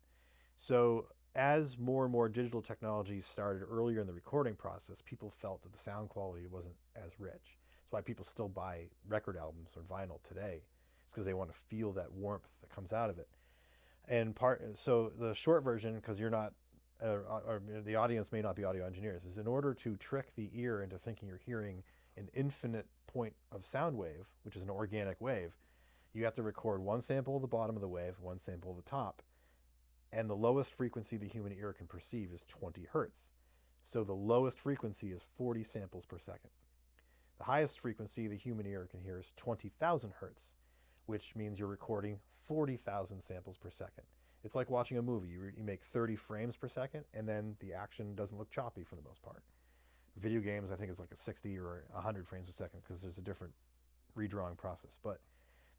So as more and more digital technologies started earlier in the recording process, people felt that the sound quality wasn't as rich. That's why people still buy record albums or vinyl today. It's because they want to feel that warmth that comes out of it. So the short version, because you're not, or the audience may not be audio engineers, is in order to trick the ear into thinking you're hearing an infinite point of sound wave, which is an organic wave, you have to record one sample of the bottom of the wave, one sample of the top, and the lowest frequency the human ear can perceive is 20 hertz. So the lowest frequency is 40 samples per second. The highest frequency the human ear can hear is 20,000 hertz, which means you're recording 40,000 samples per second. It's like watching a movie. You make 30 frames per second, and then the action doesn't look choppy for the most part. Video games, I think, is like a 60 or 100 frames per second because there's a different redrawing process. But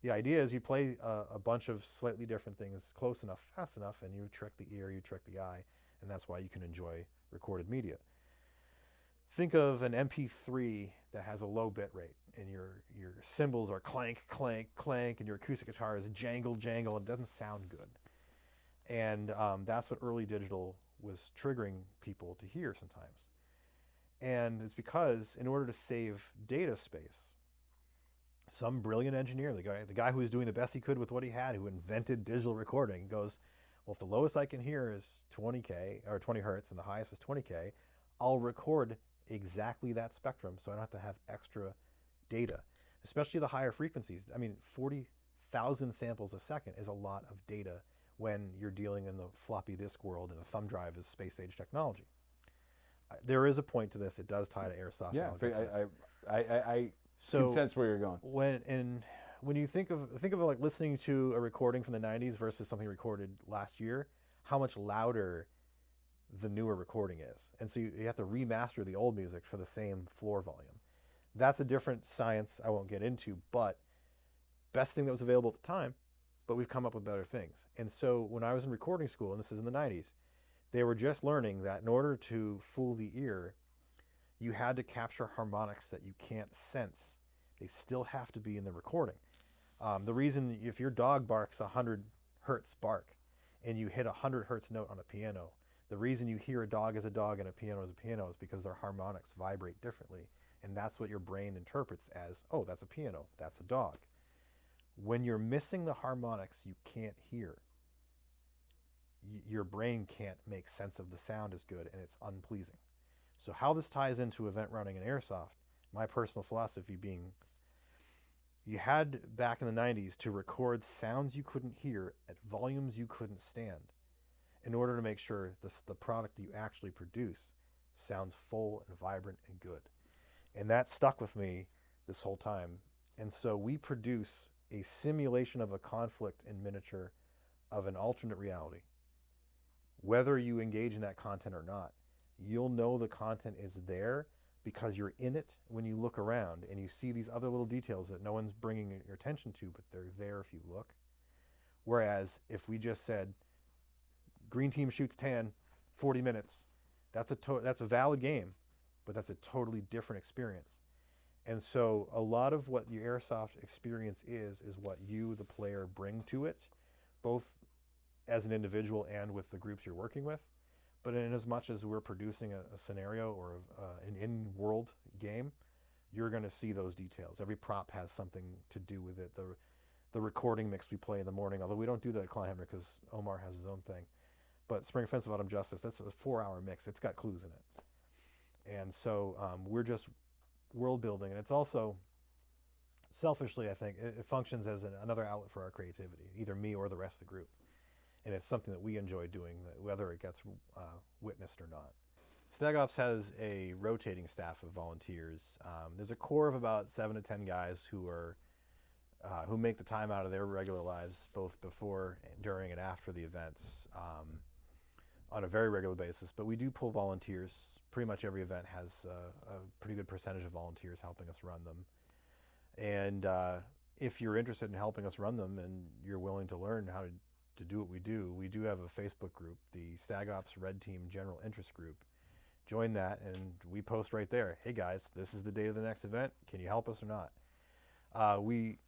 the idea is you play a bunch of slightly different things close enough, fast enough, and you trick the ear, you trick the eye, and that's why you can enjoy recorded media. Think of an MP3 that has a low bit rate, and your cymbals are clank, clank, clank, and your acoustic guitar is jangle, jangle, and it doesn't sound good. And that's what early digital was triggering people to hear sometimes. And it's because in order to save data space, some brilliant engineer, the guy who was doing the best he could with what he had, who invented digital recording, goes, well, if the lowest I can hear is 20K or 20 hertz and the highest is 20K, I'll record exactly that spectrum so I don't have to have extra data, especially the higher frequencies. I mean, 40,000 samples a second is a lot of data when you're dealing in the floppy disk world and a thumb drive is space age technology. There is a point to this. It does tie to Airsoft. Yeah, I can sense where you're going. When you think of it like listening to a recording from the 90s versus something recorded last year, how much louder the newer recording is. And so you have to remaster the old music for the same floor volume. That's a different science I won't get into, but best thing that was available at the time, but we've come up with better things. And so when I was in recording school, and this is in the 90s, they were just learning that in order to fool the ear, you had to capture harmonics that you can't sense. They still have to be in the recording. The reason, if your dog barks 100 hertz bark and you hit a 100 hertz note on a piano, the reason you hear a dog as a dog and a piano as a piano is because their harmonics vibrate differently. And that's what your brain interprets as, oh, that's a piano, that's a dog. When you're missing the harmonics you can't hear, your brain can't make sense of the sound as good, and it's unpleasing. So how this ties into event running and Airsoft, my personal philosophy being, you had back in the 90s to record sounds you couldn't hear at volumes you couldn't stand in order to make sure the product you actually produce sounds full and vibrant and good. And that stuck with me this whole time. And so we produce a simulation of a conflict in miniature of an alternate reality. Whether you engage in that content or not, you'll know the content is there because you're in it when you look around and you see these other little details that no one's bringing your attention to, but they're there if you look. Whereas if we just said, green team shoots tan, 40 minutes, that's a valid game, but that's a totally different experience. And so a lot of what your airsoft experience is what you, the player, bring to it, both as an individual and with the groups you're working with. But in as much as we're producing a scenario or an in-world game, you're going to see those details. Every prop has something to do with it. The recording mix we play in the morning, although we don't do that at Kleinheimer because Omar has his own thing. But Spring Offensive Autumn Justice, that's a 4-hour mix. It's got clues in it. And so we're just world building. And it's also, selfishly, I think, it functions as another outlet for our creativity, either me or the rest of the group. And it's something that we enjoy doing, whether it gets witnessed or not. Stag Ops has a rotating staff of volunteers. There's a core of about 7 to 10 guys who make the time out of their regular lives, both before, during, and after the events, on a very regular basis. But we do pull volunteers. Pretty much every event has a pretty good percentage of volunteers helping us run them. And if you're interested in helping us run them and you're willing to learn how to do what we do have a Facebook group, the Stag Ops Red Team General Interest Group. Join that, and we post right there, hey guys, this is the date of the next event. Can you help us or not? We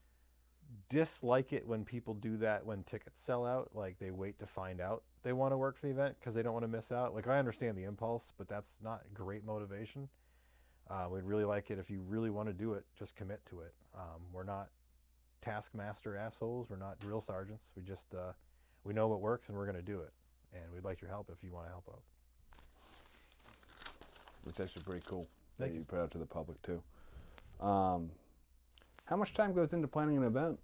dislike it when people do that when tickets sell out, like they wait to find out they want to work for the event because they don't want to miss out. Like, I understand the impulse, but that's not great motivation. We'd really like it if you really want to do it, just commit to it. We're not taskmaster assholes. We're not drill sergeants. We just we know what works and we're going to do it. And we'd like your help if you want to help out. It's actually pretty cool Thank that you. you put out to the public too. How much time goes into planning an event?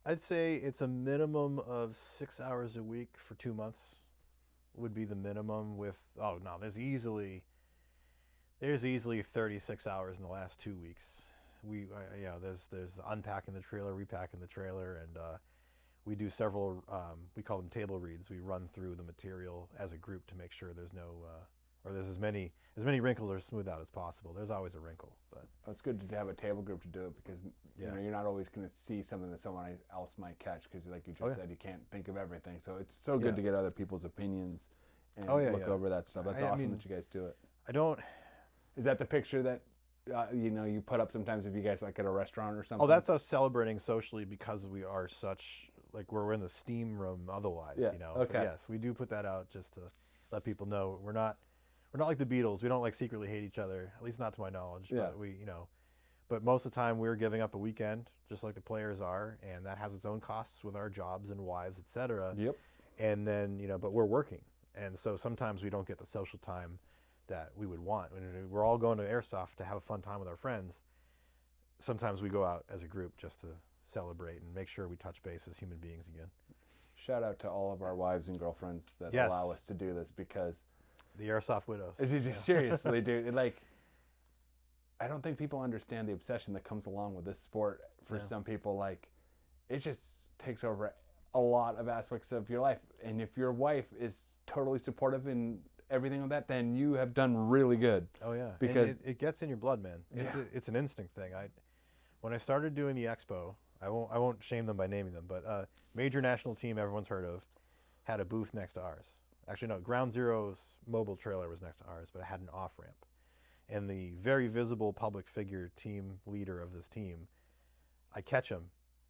I'd say it's a minimum of 6 hours a week for 2 months would be the minimum with, oh no, there's easily 36 hours in the last 2 weeks. There's unpacking the trailer, repacking the trailer, and we do several, we call them table reads. We run through the material as a group to make sure there's no, or there's as many wrinkles or smooth out as possible. There's always a wrinkle, but It's good to have a table group to do it because you know, you're not always going to see something that someone else might catch because, like you just said, you can't think of everything. So it's so good to get other people's opinions and look over that stuff. That's awesome that you guys do it. Is that the picture that you put up sometimes if you guys like at a restaurant or something? Oh, that's us celebrating socially because we are such, like, we're in the steam room otherwise, Yeah, you know. okay. But yes, we do put that out just to let people know we're not like the Beatles. We don't like secretly hate each other, at least not to my knowledge. Yeah. But but most of the time we're giving up a weekend just like the players are, and that has its own costs with our jobs and wives, etc. Yep. And then, but we're working. And so sometimes we don't get the social time that we would want. When we're all going to Airsoft to have a fun time with our friends, sometimes we go out as a group just to celebrate and make sure we touch base as human beings again. Shout out to all of our wives and girlfriends that Yes. allow us to do this because The Airsoft widows. seriously, dude, like, I don't think people understand the obsession that comes along with this sport. For some people, like, it just takes over a lot of aspects of your life. And if your wife is totally supportive in everything of that, then you have done really good. Oh yeah, Because and it gets in your blood, man. It's an instinct thing. When I started doing the expo, I won't shame them by naming them, but major national team everyone's heard of had a booth next to ours. Actually, no, Ground Zero's mobile trailer was next to ours, but it had an off ramp. And the very visible public figure, team leader of this team, I catch him.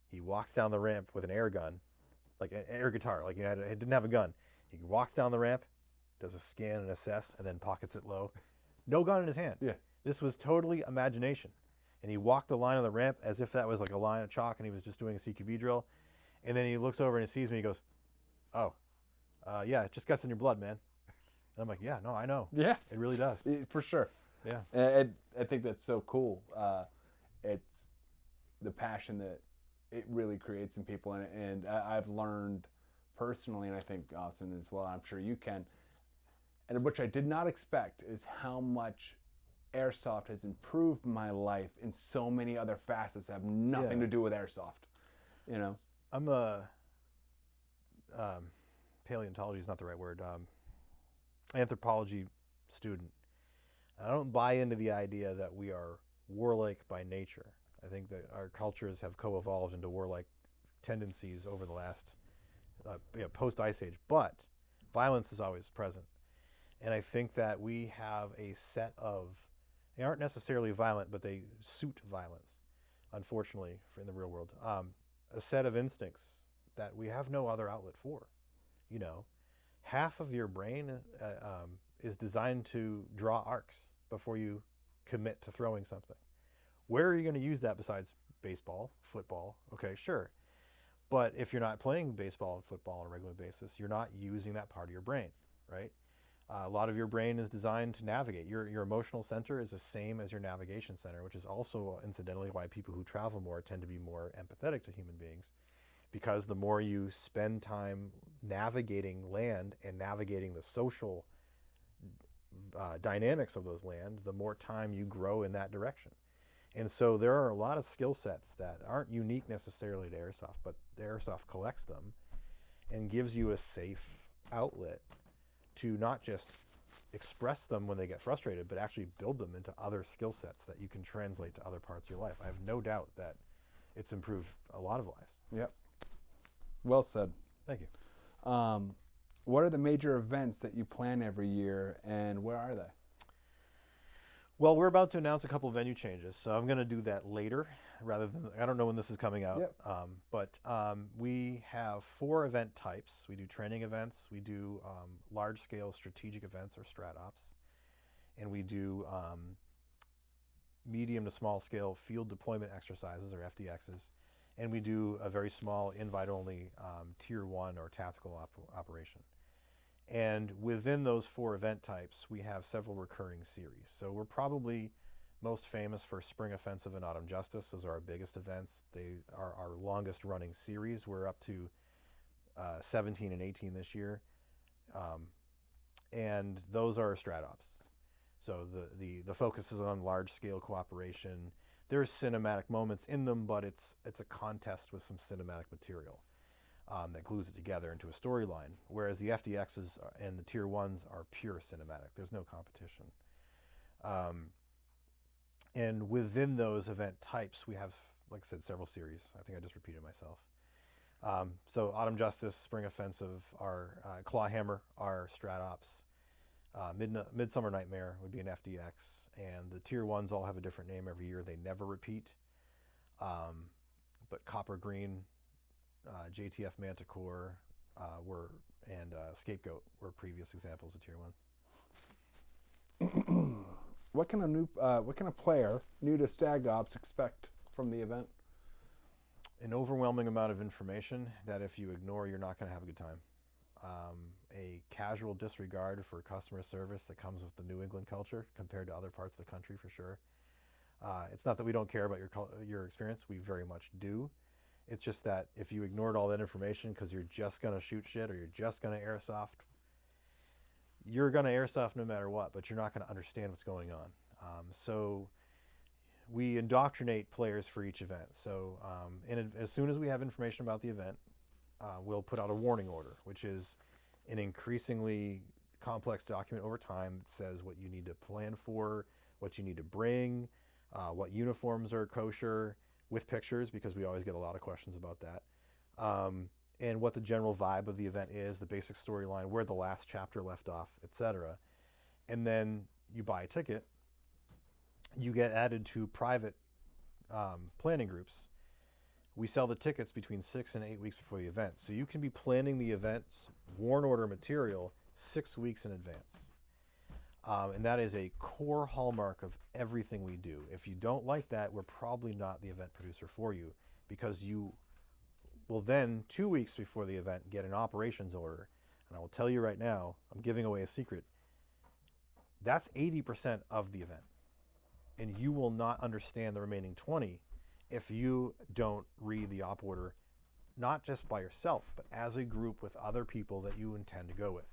He walks down the ramp with an air gun, like an air guitar, like he didn't have a gun. He walks down the ramp, does a scan and assess, and then pockets it low. No gun in his hand. Yeah. This was totally imagination. And he walked the line on the ramp as if that was like a line of chalk and he was just doing a CQB drill. And then he looks over and he sees me, he goes, oh, yeah, it just gets in your blood, man. And I'm like, yeah, no, I know. Yeah. It really does. For sure. Yeah. I think that's so cool. It's the passion that it really creates in people. And I've learned personally, and I think Austin as well, I'm sure you can, and which I did not expect, is how much Airsoft has improved my life in so many other facets that have nothing to do with Airsoft. I'm a paleontology is not the right word. Anthropology student. I don't buy into the idea that we are warlike by nature. I think that our cultures have co-evolved into warlike tendencies over the last post-Ice Age, but violence is always present. And I think that we have a set of They aren't necessarily violent, but they suit violence, unfortunately, in the real world. A set of instincts that we have no other outlet for. You know, half of your brain is designed to draw arcs before you commit to throwing something. Where are you going to use that besides baseball, football? Okay, sure. But if you're not playing baseball and football on a regular basis, you're not using that part of your brain, right? A lot of your brain is designed to navigate. Your emotional center is the same as your navigation center, which is also incidentally why people who travel more tend to be more empathetic to human beings, because the more you spend time navigating land and navigating the social dynamics of those land, the more time you grow in that direction. And so there are a lot of skill sets that aren't unique necessarily to Airsoft, but the Airsoft collects them and gives you a safe outlet to not just express them when they get frustrated, but actually build them into other skill sets that you can translate to other parts of your life. I have no doubt that it's improved a lot of lives. Yep. Well said. Thank you. What are the major events that you plan every year, and where are they? Well, we're about to announce a couple venue changes, so I'm going to do that later, rather than, I don't know when this is coming out. Yep. But we have 4 event types. We do training events, we do large-scale strategic events or strat ops, and we do medium to small-scale field deployment exercises or FDXs, and we do a very small invite-only tier 1 or tactical operation. And within those 4 event types, we have several recurring series. So we're probably most famous for Spring Offensive and Autumn Justice. Those are our biggest events. They are our longest running series. We're up to 17 and 18 this year. And those are strat ops. So the focus is on large scale cooperation. There's cinematic moments in them, but it's a contest with some cinematic material. That glues it together into a storyline, whereas the FDXs and the tier 1s are pure cinematic. There's no competition. And within those event types, we have, like I said, several series. I think I just repeated myself. So Autumn Justice, Spring Offensive, our Clawhammer, our Strat Ops. Midsummer Nightmare would be an FDX, and the tier 1s all have a different name every year. They never repeat. But Copper Green, JTF Manticore and Scapegoat were previous examples of tier 1s. What can a player new to Stag Ops expect from the event? An overwhelming amount of information that if you ignore, you're not going to have a good time. A casual disregard for customer service that comes with the New England culture compared to other parts of the country, for sure. It's not that we don't care about your experience. We very much do. It's just that if you ignored all that information because you're just going to shoot shit or you're just going to airsoft, you're going to airsoft no matter what, but you're not going to understand what's going on. So we indoctrinate players for each event. So as soon as we have information about the event, we'll put out a warning order, which is an increasingly complex document over time that says what you need to plan for, what you need to bring, what uniforms are kosher, with pictures, because we always get a lot of questions about that, and what the general vibe of the event is, the basic storyline, where the last chapter left off, etc. And then you buy a ticket, you get added to private planning groups. We sell the tickets between 6 and 8 weeks before the event, so you can be planning the event's warn order material 6 weeks in advance. And that is a core hallmark of everything we do. If you don't like that, we're probably not the event producer for you, because you will then, 2 weeks before the event, get an operations order. And I will tell you right now, I'm giving away a secret. That's 80% of the event. And you will not understand the remaining 20 if you don't read the op order, not just by yourself, but as a group with other people that you intend to go with.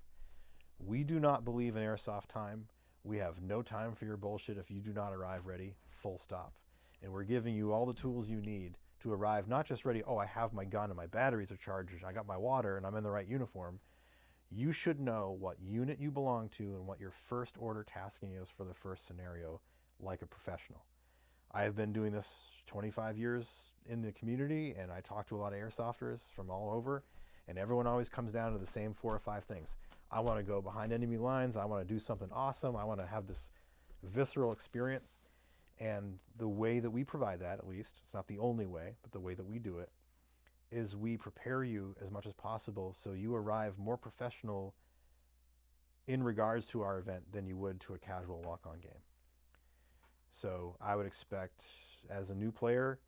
We do not believe in airsoft time. We have no time for your bullshit if you do not arrive ready, full stop. And we're giving you all the tools you need to arrive not just ready, oh, I have my gun and my batteries are charged, I got my water and I'm in the right uniform. You should know what unit you belong to and what your first order tasking is for the first scenario, like a professional. I have been doing this 25 years in the community, and I talk to a lot of airsofters from all over, and everyone always comes down to the same 4 or 5 things. I want to go behind enemy lines. I want to do something awesome. I want to have this visceral experience. And the way that we provide that, at least, it's not the only way, but the way that we do it, is we prepare you as much as possible so you arrive more professional in regards to our event than you would to a casual walk-on game. So I would expect, as a new player,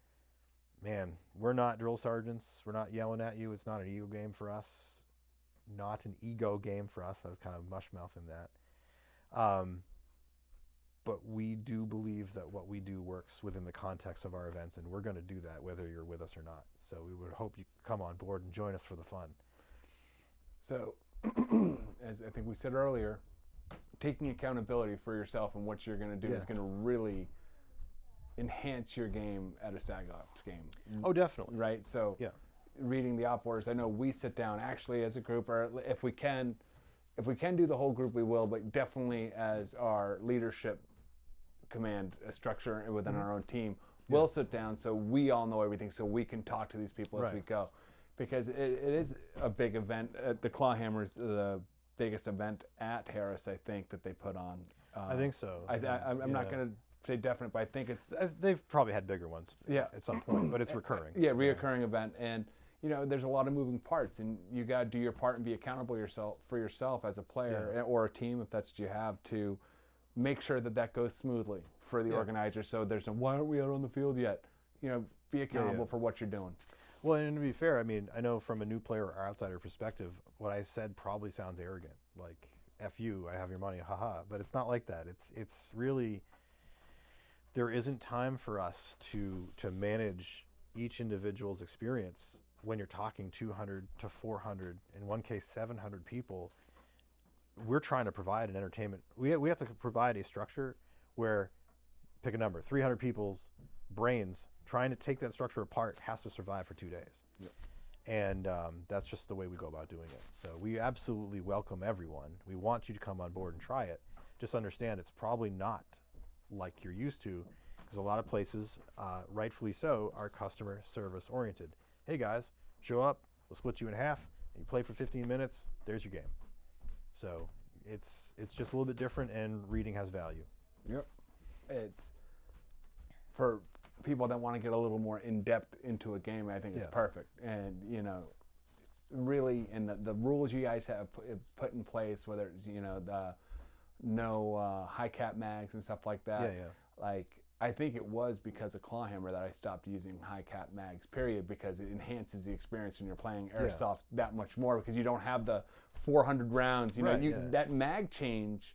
man, we're not drill sergeants. We're not yelling at you. It's not an ego game for us. Not an ego game for us. I was kind of mush-mouthing that. But we do believe that what we do works within the context of our events, and we're going to do that whether you're with us or not. So we would hope you come on board and join us for the fun. So, as I think we said earlier, taking accountability for yourself and what you're going to do is going to really enhance your game at a Stag Ops game. Oh, definitely. Right? So, reading the op orders, I know we sit down actually as a group, or if we can do the whole group, we will, but definitely as our leadership command structure within our own team, we'll sit down so we all know everything, so we can talk to these people as we go. Because it is a big event. The Clawhammer's the biggest event at Harris, I think, that they put on. I think so. I'm not going to say definite, but I think it's... They've probably had bigger ones at some point, but it's recurring. Reoccurring event. And, you know, there's a lot of moving parts, and you got to do your part and be accountable for yourself as a player or a team, if that's what you have, to make sure that that goes smoothly for the organizer. So there's no, why aren't we out on the field yet? You know, be accountable for what you're doing. Well, and to be fair, I mean, I know from a new player or outsider perspective, what I said probably sounds arrogant, like, F you, I have your money, haha. But it's not like that. It's really, there isn't time for us to manage each individual's experience when you're talking 200 to 400, in one case 700 people. We're trying to provide an entertainment. We have to provide a structure where, pick a number, 300 people's brains trying to take that structure apart has to survive for 2 days. And that's just the way we go about doing it. So we absolutely welcome everyone. We want you to come on board and try it. Just understand it's probably not like you're used to, because a lot of places, rightfully so, are customer service oriented. Hey guys, show up, we'll split you in half, and you play for 15 minutes, there's your game. So it's just a little bit different, and reading has value. Yep. It's for people that want to get a little more in-depth into a game, I think it's perfect. And, you know, really, and the rules you guys have put in place, whether it's, you know, the no high cap mags and stuff like that. Like, I think it was because of Clawhammer that I stopped using high cap mags, period, because it enhances the experience when you're playing Airsoft that much more, because you don't have the 400 rounds. You know, that mag change,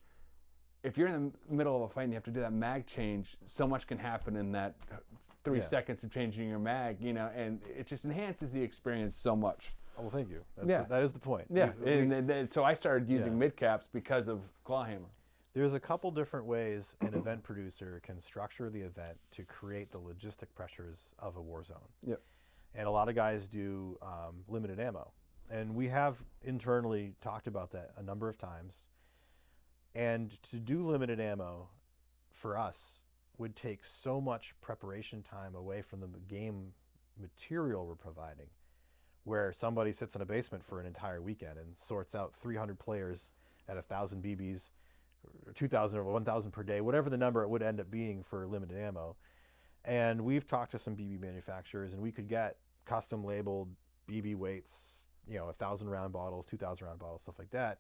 if you're in the middle of a fight and you have to do that mag change, so much can happen in that 3 seconds of changing your mag, you know, and it just enhances the experience so much. Oh, well, thank you. That is the point. Yeah, and so I started using mid caps because of Clawhammer. There's a couple different ways an event producer can structure the event to create the logistic pressures of a war zone. Yep. And a lot of guys do limited ammo. And we have internally talked about that a number of times. And to do limited ammo for us would take so much preparation time away from the game material we're providing, where somebody sits in a basement for an entire weekend and sorts out 300 players at 1,000 BBs, or 2,000 or 1,000 per day, whatever the number it would end up being for limited ammo. And we've talked to some BB manufacturers, and we could get custom labeled BB weights, you know, 1,000 round bottles, 2,000 round bottles, stuff like that.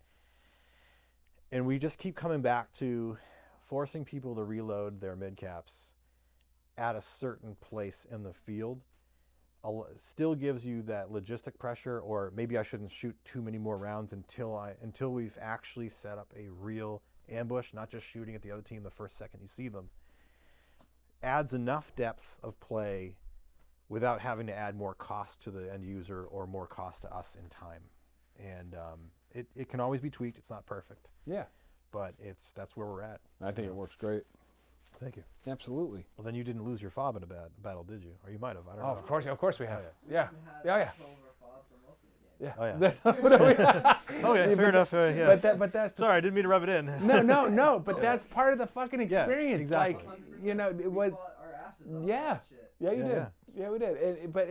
And we just keep coming back to forcing people to reload their mid caps at a certain place in the field. Still gives you that logistic pressure, or maybe I shouldn't shoot too many more rounds until we've actually set up a real ambush, not just shooting at the other team the first second you see them. Adds enough depth of play without having to add more cost to the end user or more cost to us in time. And it can always be tweaked. It's not perfect. Yeah. But that's where we're at. I think it works great. Thank you. Absolutely. Well, then you didn't lose your fob in a battle, did you? Or you might have. I don't know. Of course we have. Yeah. Yeah. Oh, yeah. Okay, fair enough. Yes. But that's sorry, I didn't mean to rub it in. No. But that's part of the fucking experience. Exactly. Like, you know, it was. Yeah, you did. Yeah, we did. But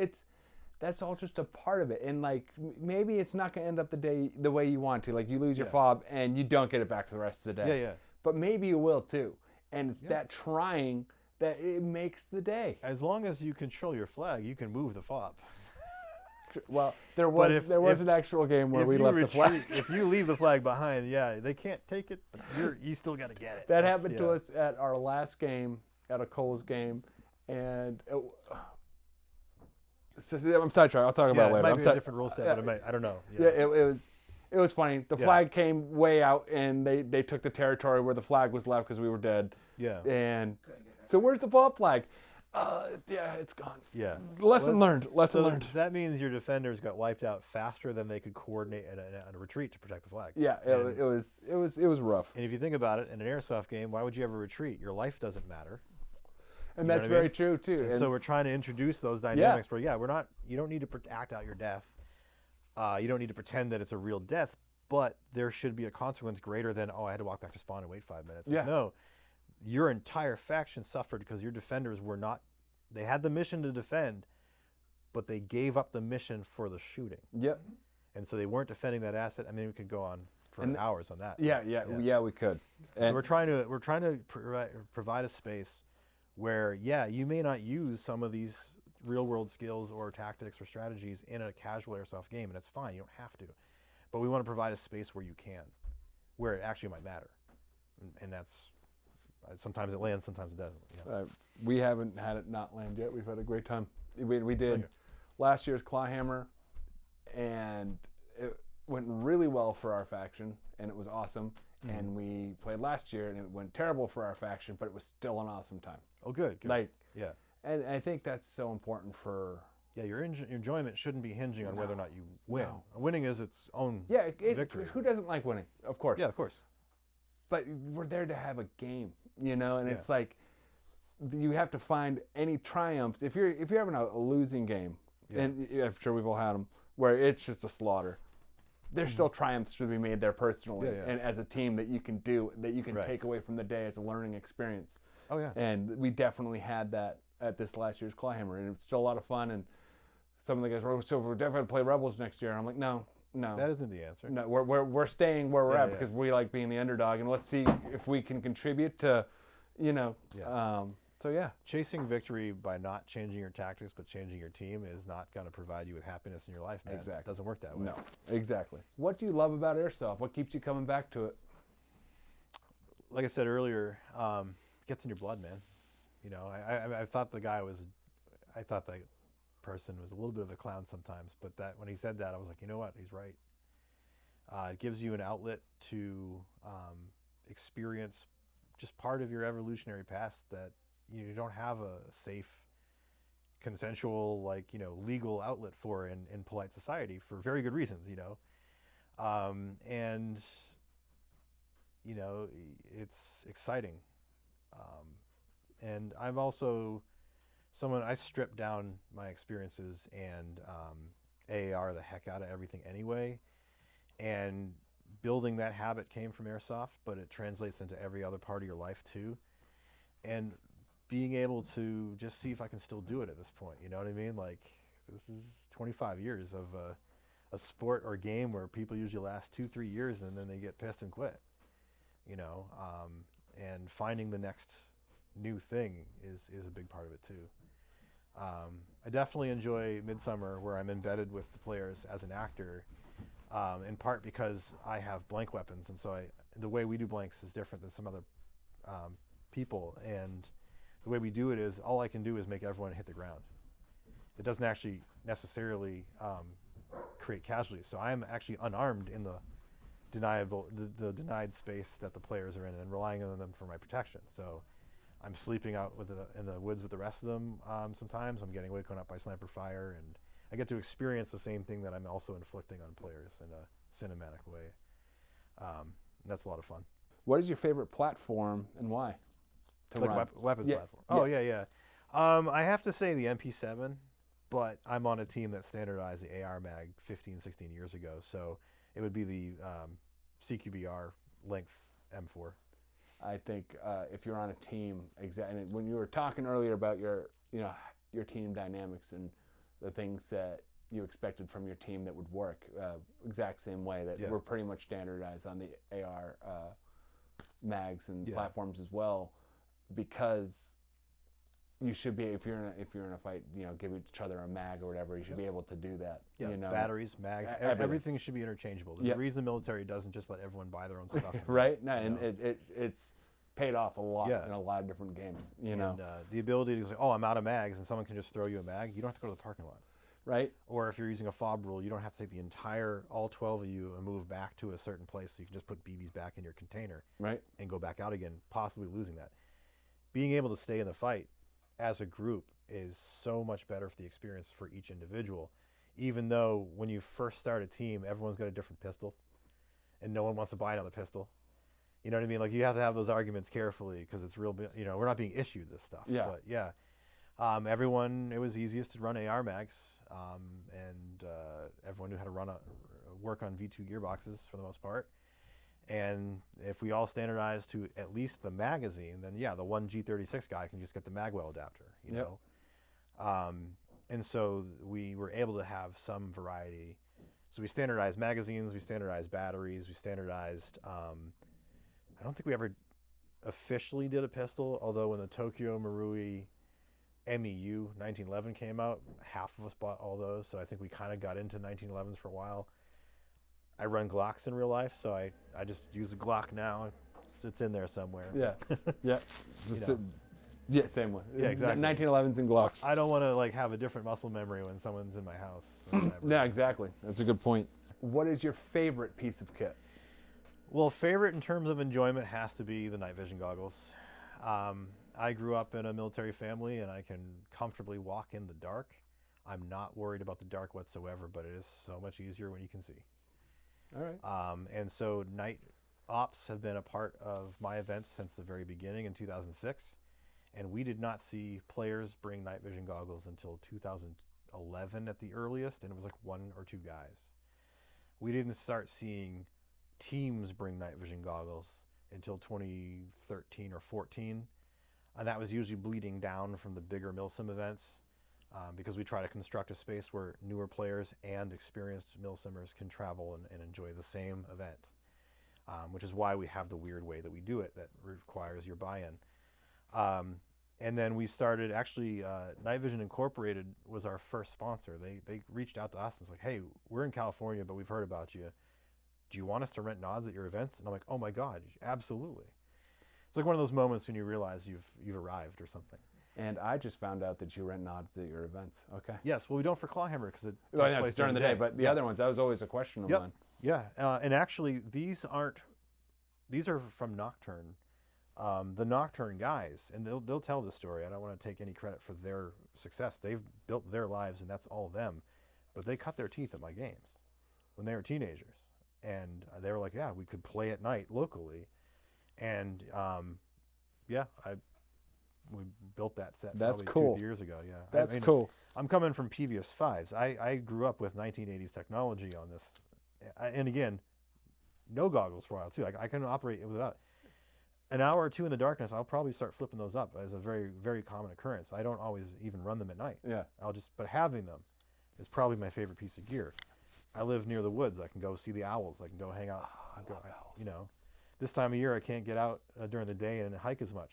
that's all just a part of it. And like, maybe it's not going to end up the way you want to. Like, you lose your fob and you don't get it back for the rest of the day. Yeah. But maybe you will too. and it's that trying that it makes the day. As long as you control your flag, you can move the fob. Well, there was an actual game where we left the flag. If you leave the flag behind, they can't take it, but you still got to get it. That happened to us at our last game, at a Coles game, and I'm sidetracked. I'll talk about it later. It might be a different rule set, but I don't know. Yeah, it was funny. The flag came way out, and they took the territory where the flag was left because we were dead. Yeah. And so where's the fob flag? It's gone. Yeah. Lesson learned. That means your defenders got wiped out faster than they could coordinate at a retreat to protect the flag. Yeah, it was rough. And if you think about it, in an airsoft game, why would you ever retreat? Your life doesn't matter. And that's very true too. And so we're trying to introduce those dynamics where you don't need to act out your death. You don't need to pretend that it's a real death, but there should be a consequence greater than, I had to walk back to spawn and wait 5 minutes. Yeah. No, your entire faction suffered because your defenders were not, they had the mission to defend, but they gave up the mission for the shooting. Yep. And so they weren't defending that asset. I mean, we could go on for hours on that. Yeah, we could. So we're trying to provide a space where, you may not use some of these real world skills or tactics or strategies in a casual airsoft game, and it's fine, you don't have to. But we want to provide a space where you can, where it actually might matter. And that's, sometimes it lands, sometimes it doesn't. We haven't had it not land yet. We've had a great time. We did last year's Clawhammer, and it went really well for our faction, and it was awesome. And we played last year, and it went terrible for our faction, but it was still an awesome time. Oh, good. And I think that's so important for... Yeah, your enjoyment shouldn't be hinging on whether or not you win. No. Winning is its own victory. Who doesn't like winning? Of course. Yeah, of course. But we're there to have a game, and it's like you have to find any triumphs. If you're having a losing game, and I'm sure we've all had them, where it's just a slaughter, there's still triumphs to be made there personally and as a team that you can take away from the day as a learning experience. Oh, yeah. And we definitely had that at this last year's Clawhammer, and it was still a lot of fun. And some of the guys were, so we're definitely going to play Rebels next year. And I'm like, no. That isn't the answer. No, we're staying where we're at because we like being the underdog, and let's see if we can contribute to, Chasing victory by not changing your tactics but changing your team is not going to provide you with happiness in your life, man. Exactly. It doesn't work that way. No, exactly. What do you love about Airsoft? What keeps you coming back to it? Like I said earlier, it gets in your blood, man. I thought that person was a little bit of a clown sometimes, but that when he said that, I was like, you know what, he's right. It gives you an outlet to experience just part of your evolutionary past that you don't have a safe, consensual, legal outlet for in polite society for very good reasons, and it's exciting. And I'm also I strip down my experiences and AAR the heck out of everything anyway. And building that habit came from Airsoft, but it translates into every other part of your life too. And being able to just see if I can still do it at this point, you know what I mean? Like, this is 25 years of a sport or game where people usually last 2-3 years and then they get pissed and quit, and finding the next new thing is a big part of it too. I definitely enjoy Midsummer, where I'm embedded with the players as an actor, in part because I have blank weapons, and so the way we do blanks is different than some other people, and the way we do it is all I can do is make everyone hit the ground. It doesn't actually necessarily create casualties, so I'm actually unarmed in the denied space that the players are in, and relying on them for my protection. So I'm sleeping out in the woods with the rest of them. Sometimes I'm getting woken up by sniper fire, and I get to experience the same thing that I'm also inflicting on players in a cinematic way. That's a lot of fun. What is your favorite platform and why? Weapons platform. Oh, yeah. I have to say the MP7, but I'm on a team that standardized the AR mag 15, 16 years ago, so it would be the CQBR length M4. I think if you're on a team, and when you were talking earlier about your team dynamics and the things that you expected from your team that would work, exact same way that we're pretty much standardized on the AR mags and platforms as well. because you should be, if you're in a fight, give each other a mag or whatever, you should be able to do that. Yeah, batteries, mags, everything should be interchangeable. There's a reason the military doesn't just let everyone buy their own stuff. Right? No, and it's paid off a lot in a lot of different games. And, the ability to say, oh, I'm out of mags, and someone can just throw you a mag. You don't have to go to the parking lot. Right. Or if you're using a fob rule, you don't have to take all 12 of you and move back to a certain place, so you can just put BBs back in your container. Right. And go back out again, possibly losing that. Being able to stay in the fight as a group is so much better for the experience for each individual, even though when you first start a team, everyone's got a different pistol and no one wants to buy another pistol. You know what I mean? Like, you have to have those arguments carefully, because it's real, we're not being issued this stuff. Yeah. But yeah, everyone, it was easiest to run AR mags, and everyone knew how to work on V2 gearboxes for the most part. And if we all standardize to at least the magazine, then the one G36 guy can just get the magwell adapter, you know. And so we were able to have some variety. So we standardized magazines, we standardized batteries, we standardized, I don't think we ever officially did a pistol, although when the Tokyo Marui MEU 1911 came out, half of us bought all those. So I think we kind of got into 1911s for a while. I run Glocks in real life, so I just use a Glock now. It's in there somewhere. Yeah, yeah. Yeah, same one. Yeah, exactly. 1911s and Glocks. I don't want to have a different muscle memory when someone's in my house. Yeah, exactly. That's a good point. What is your favorite piece of kit? Well, favorite in terms of enjoyment has to be the night vision goggles. I grew up in a military family, and I can comfortably walk in the dark. I'm not worried about the dark whatsoever, but it is so much easier when you can see. All right. And so night ops have been a part of my events since the very beginning in 2006. And we did not see players bring night vision goggles until 2011 at the earliest, and it was like 1 or 2 guys. We didn't start seeing teams bring night vision goggles until 2013 or 14. And that was usually bleeding down from the bigger milsim events. Because we try to construct a space where newer players and experienced milsimmers can travel and enjoy the same event, which is why we have the weird way that we do it that requires your buy-in. And then we started, actually, Night Vision Incorporated was our first sponsor. They reached out to us and was like, hey, we're in California, but we've heard about you. Do you want us to rent nods at your events? And I'm like, oh my God, absolutely. It's like one of those moments when you realize you've arrived or something. And I just found out that you rent nods at your events. Okay. Yes, well, we don't for Clawhammer because it's during the day, but the other ones, that was always a question of mine. Yeah, and actually, these are from Nocturne, the Nocturne guys, and they'll tell the story. I don't want to take any credit for their success. They've built their lives, and that's all them. But they cut their teeth at my games when they were teenagers, and they were like, "Yeah, we could play at night locally," and we built that set. That's probably cool. 2 years ago. Yeah, that's cool. I'm coming from PVS 5s. I grew up with 1980s technology on this, and again, no goggles for a while too. I can operate without. An hour or two in the darkness, I'll probably start flipping those up as a very, very common occurrence. I don't always even run them at night. Yeah. But having them is probably my favorite piece of gear. I live near the woods. I can go see the owls. I can go hang out. Owls. This time of year I can't get out during the day and hike as much,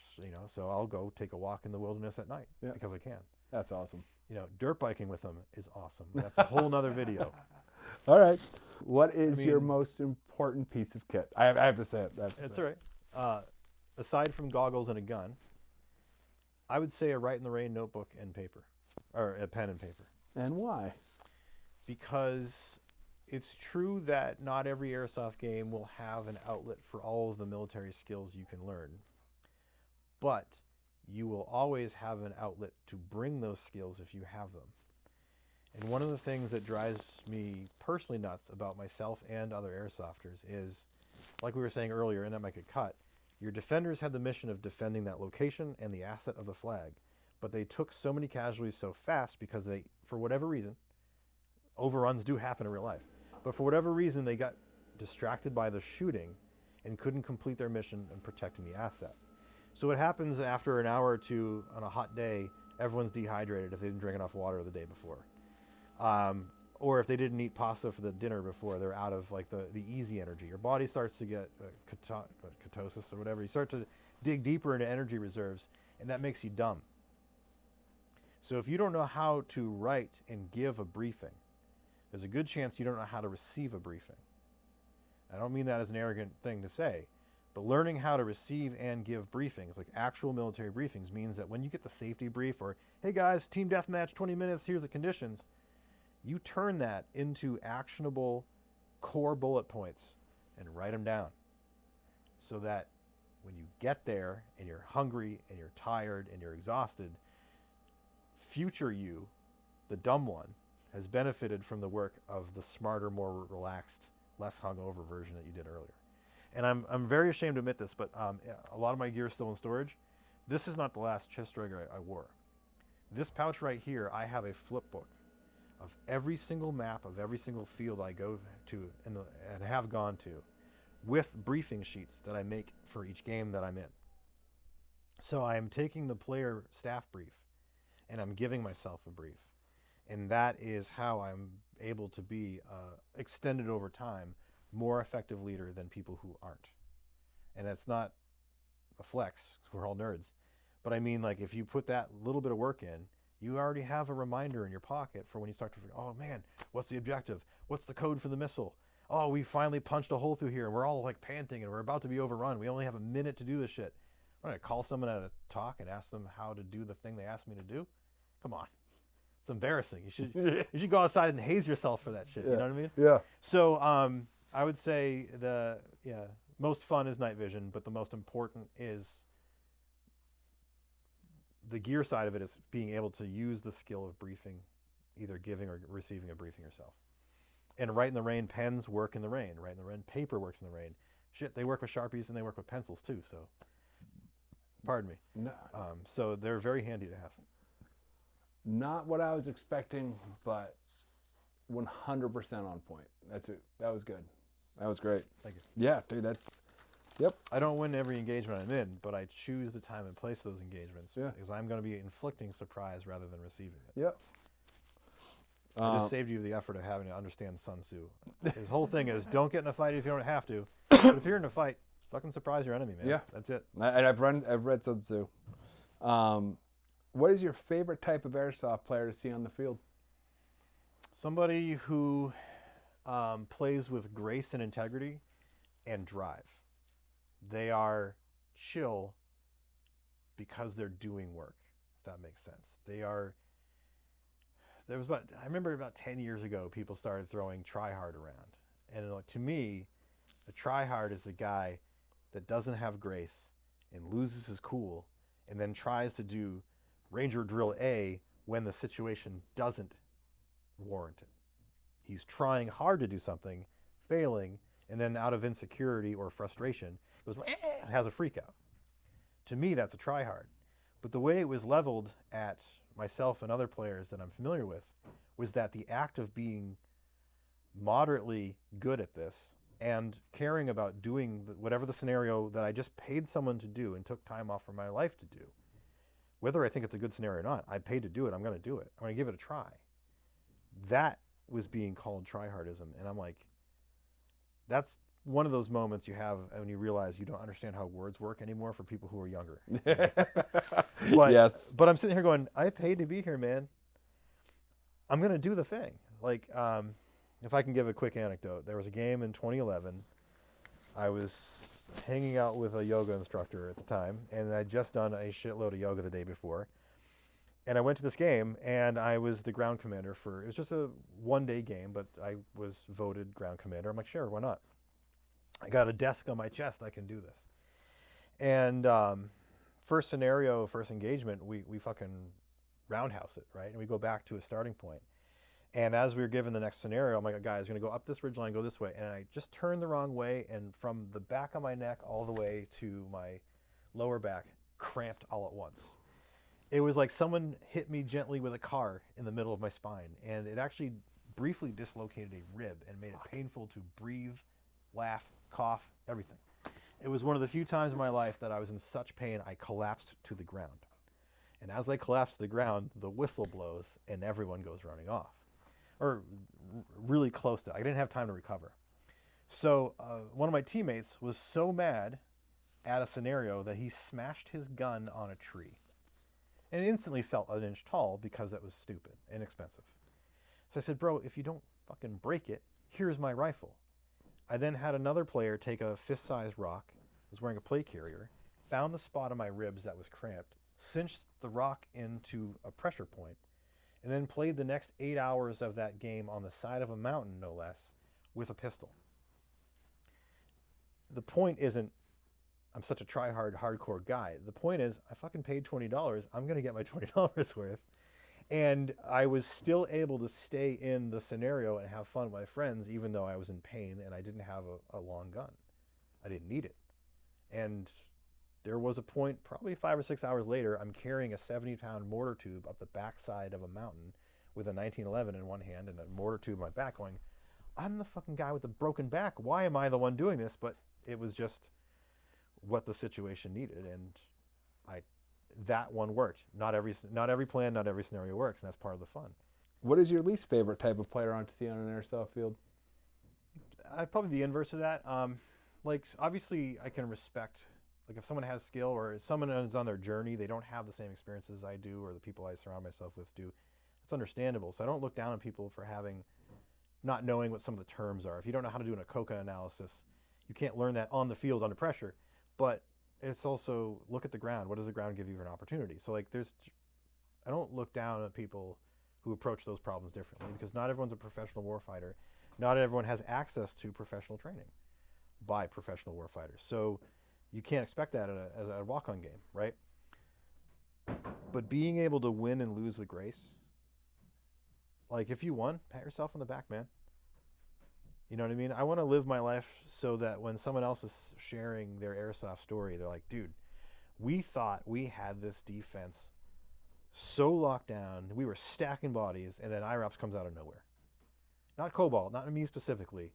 so I'll go take a walk in the wilderness at night because I can. That's awesome. Dirt biking with them is awesome. That's a whole nother video. All right. What is your most important piece of kit? I have to say it. That's all right. Aside from goggles and a gun, I would say a Write in the Rain notebook and paper, or a pen and paper. And why? Because it's true that not every airsoft game will have an outlet for all of the military skills you can learn, but you will always have an outlet to bring those skills if you have them. And one of the things that drives me personally nuts about myself and other airsofters is, like we were saying earlier, and that might get cut, your defenders had the mission of defending that location and the asset of the flag, but they took so many casualties so fast because they, for whatever reason, overruns do happen in real life, but for whatever reason they got distracted by the shooting and couldn't complete their mission in protecting the asset. So what happens after an hour or two on a hot day, everyone's dehydrated if they didn't drink enough water the day before. or if they didn't eat pasta for the dinner before, they're out of like the easy energy. Your body starts to get ketosis or whatever. You start to dig deeper into energy reserves, and that makes you dumb. So if you don't know how to write and give a briefing, there's a good chance you don't know how to receive a briefing. I don't mean that as an arrogant thing to say, but learning how to receive and give briefings, like actual military briefings, means that when you get the safety brief or, hey guys, team deathmatch, 20 minutes, here's the conditions, you turn that into actionable core bullet points and write them down so that when you get there and you're hungry and you're tired and you're exhausted, future you, the dumb one, has benefited from the work of the smarter, more relaxed, less hungover version that you did earlier. And I'm very ashamed to admit this, but a lot of my gear is still in storage. This is not the last chest striker I wore. This pouch right here, I have a flip book of every single map of every single field I go to and have gone to, with briefing sheets that I make for each game that I'm in. So I am taking the player staff brief and I'm giving myself a brief. And that is how I'm able to be extended over time, more effective leader than people who aren't. And that's not a flex, 'cause we're all nerds. But I mean, like, if you put that little bit of work in, you already have a reminder in your pocket for when you start to figure, oh man, what's the objective? What's the code for the missile? Oh, we finally punched a hole through here and we're all like panting and we're about to be overrun. We only have a minute to do this shit. I'm gonna call someone at a talk and ask them how to do the thing they asked me to do? Come on. It's embarrassing. You should go outside and haze yourself for that shit. Yeah. You know what I mean? Yeah. So I would say the most fun is night vision, but the most important is the gear side of it is being able to use the skill of briefing, either giving or receiving a briefing yourself. And write in the rain, pens work in the rain. Write in the rain, paper works in the rain. Shit, they work with Sharpies and they work with pencils too. So, pardon me. No. So they're very handy to have. Not what I was expecting, but 100% on point. That's it. That was good. That was great. Thank you. Yeah, dude, that's, yep. I don't win every engagement I'm in, but I choose the time and place of those engagements. Yeah. Because I'm going to be inflicting surprise rather than receiving it. Yep. I just saved you the effort of having to understand Sun Tzu. His whole thing is, don't get in a fight if you don't have to. But if you're in a fight, fucking surprise your enemy, man. Yeah. That's it. And I've read Sun Tzu. What is your favorite type of airsoft player to see on the field? Somebody who plays with grace and integrity and drive. They are chill because they're doing work, if that makes sense. I remember about 10 years ago, people started throwing tryhard around. And to me, a tryhard is the guy that doesn't have grace and loses his cool and then tries to do Ranger Drill A when the situation doesn't warrant it. He's trying hard to do something, failing, and then out of insecurity or frustration, goes, has a freak out. To me, that's a tryhard. But the way it was leveled at myself and other players that I'm familiar with was that the act of being moderately good at this and caring about doing whatever the scenario that I just paid someone to do and took time off from my life to do, whether I think it's a good scenario or not, I paid to do it, I'm going to do it. I'm going to give it a try. That was being called tryhardism. And I'm like, that's one of those moments you have when you realize you don't understand how words work anymore for people who are younger. But, yes. But I'm sitting here going, I paid to be here, man. I'm going to do the thing. Like, if I can give a quick anecdote, there was a game in 2011. I was hanging out with a yoga instructor at the time, and I'd just done a shitload of yoga the day before. And I went to this game, and I was the ground commander it was just a one-day game, but I was voted ground commander. I'm like, sure, why not? I got a desk on my chest, I can do this. And first scenario, first engagement, we fucking roundhouse it, right? And we go back to a starting point. And as we were given the next scenario, I'm like, guys, going to go up this ridgeline, go this way. And I just turned the wrong way, and from the back of my neck all the way to my lower back, cramped all at once. It was like someone hit me gently with a car in the middle of my spine, and it actually briefly dislocated a rib and made it painful to breathe, laugh, cough, everything. It was one of the few times in my life that I was in such pain I collapsed to the ground. And as I collapsed to the ground, the whistle blows and everyone goes running off. or really close to it. I didn't have time to recover. So one of my teammates was so mad at a scenario that he smashed his gun on a tree. And it instantly felt an inch tall because that was stupid and expensive. So I said, bro, if you don't fucking break it, here's my rifle. I then had another player take a fist-sized rock, was wearing a plate carrier, found the spot on my ribs that was cramped, cinched the rock into a pressure point, and then played the next 8 hours of that game on the side of a mountain, no less, with a pistol. The point isn't, I'm such a try-hard, hardcore guy. The point is, I fucking paid $20. I'm going to get my $20 worth. And I was still able to stay in the scenario and have fun with my friends, even though I was in pain and I didn't have a long gun. I didn't need it. And there was a point, probably 5 or 6 hours later, I'm carrying a 70-pound mortar tube up the backside of a mountain with a 1911 in one hand and a mortar tube in my back going, I'm the fucking guy with the broken back. Why am I the one doing this? But it was just what the situation needed, and that one worked. Not every plan, not every scenario works, and that's part of the fun. What is your least favorite type of player to see on an airsoft field? Probably the inverse of that. Like, obviously, I can respect, like, if someone has skill or someone is on their journey, they don't have the same experiences I do or the people I surround myself with do. It's understandable. So I don't look down on people for not knowing what some of the terms are. If you don't know how to do an ACOCA analysis, you can't learn that on the field under pressure. But it's also, look at the ground. What does the ground give you for an opportunity? So, like, I don't look down at people who approach those problems differently, because not everyone's a professional warfighter. Not everyone has access to professional training by professional warfighters. So you can't expect that at a walk-on game, right? But being able to win and lose with grace, like, if you won, pat yourself on the back, man. You know what I mean? I want to live my life so that when someone else is sharing their airsoft story, they're like, dude, we thought we had this defense so locked down, we were stacking bodies, and then IROPS comes out of nowhere. Not Cobalt, not me specifically,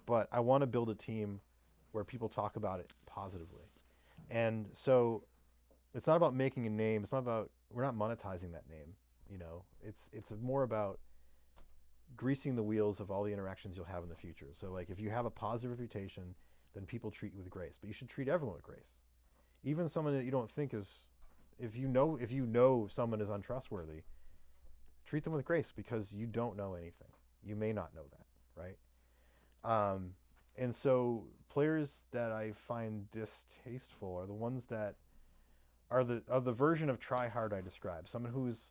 but I want to build a team where people talk about it positively. And so it's not about making a name. It's not about, we're not monetizing that name. You know, it's more about greasing the wheels of all the interactions you'll have in the future. So, like, if you have a positive reputation, then people treat you with grace. But you should treat everyone with grace. Even someone that you don't think is, if you know someone is untrustworthy, treat them with grace, because you don't know anything. You may not know that, right? And so players that I find distasteful are the ones that are the version of try hard I described. Someone who's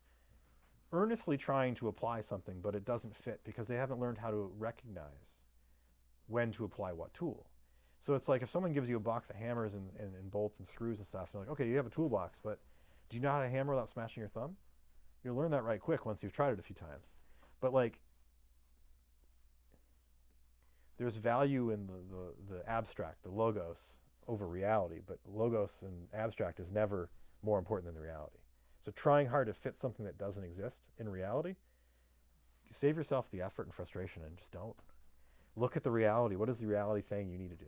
earnestly trying to apply something, but it doesn't fit because they haven't learned how to recognize when to apply what tool. So it's like if someone gives you a box of hammers and bolts and screws and stuff, and they're like, okay, you have a toolbox, but do you know how to hammer without smashing your thumb? You'll learn that right quick once you've tried it a few times. But, like, there's value in the abstract, the logos, over reality, but logos and abstract is never more important than the reality. So trying hard to fit something that doesn't exist in reality, save yourself the effort and frustration and just don't. Look at the reality. What is the reality saying you need to do?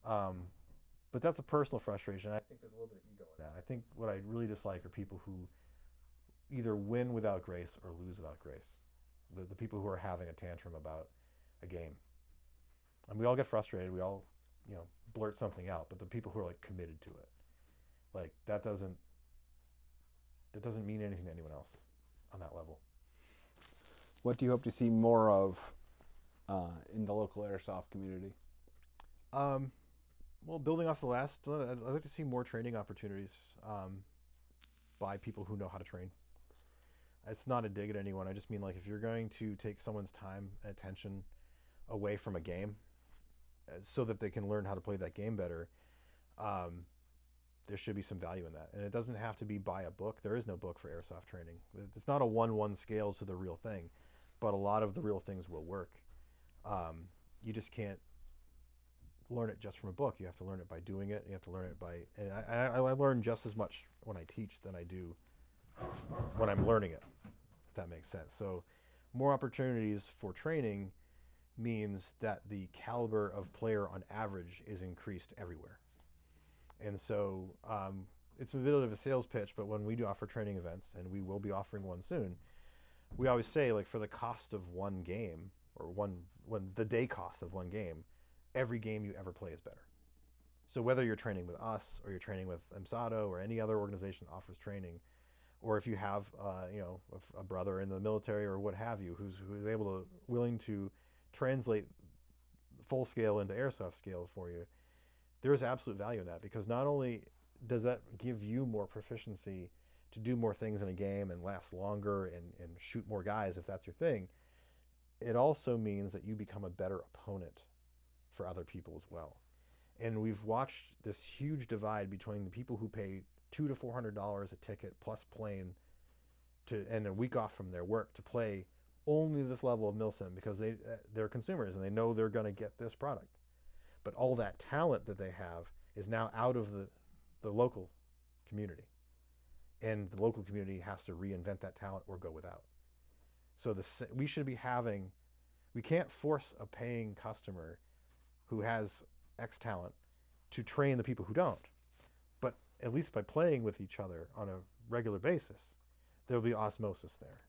But that's a personal frustration. I think there's a little bit of ego in that. I think what I really dislike are people who either win without grace or lose without grace. The people who are having a tantrum about a game. And we all get frustrated. We all, blurt something out. But the people who are, like, committed to it, like, that doesn't mean anything to anyone else on that level. What do you hope to see more of in the local airsoft community? Well, building off the last, I'd like to see more training opportunities by people who know how to train. It's not a dig at anyone. I just mean, like, if you're going to take someone's time and attention away from a game so that they can learn how to play that game better, there should be some value in that. And it doesn't have to be by a book. There is no book for airsoft training. It's not a 1-1 scale to the real thing, but a lot of the real things will work. You just can't learn it just from a book. You have to learn it by doing it. You have to learn it by, and I learn just as much when I teach than I do when I'm learning it, if that makes sense. So more opportunities for training means that the caliber of player on average is increased everywhere. And so it's a bit of a sales pitch, but when we do offer training events, and we will be offering one soon, we always say, like, for the cost of one game, or when the day cost of one game, every game you ever play is better. So whether you're training with us or you're training with EMSADO or any other organization that offers training, or if you have a brother in the military or what have you who's willing to translate full scale into airsoft scale for you, there's absolute value in that, because not only does that give you more proficiency to do more things in a game and last longer and shoot more guys if that's your thing, it also means that you become a better opponent for other people as well. And we've watched this huge divide between the people who pay $200 to $400 a ticket plus plane and a week off from their work to play only this level of milsim because they're consumers and they know they're going to get this product. But all that talent that they have is now out of the local community. And the local community has to reinvent that talent or go without. So we should be we can't force a paying customer who has X talent to train the people who don't. But at least by playing with each other on a regular basis, there'll be osmosis there.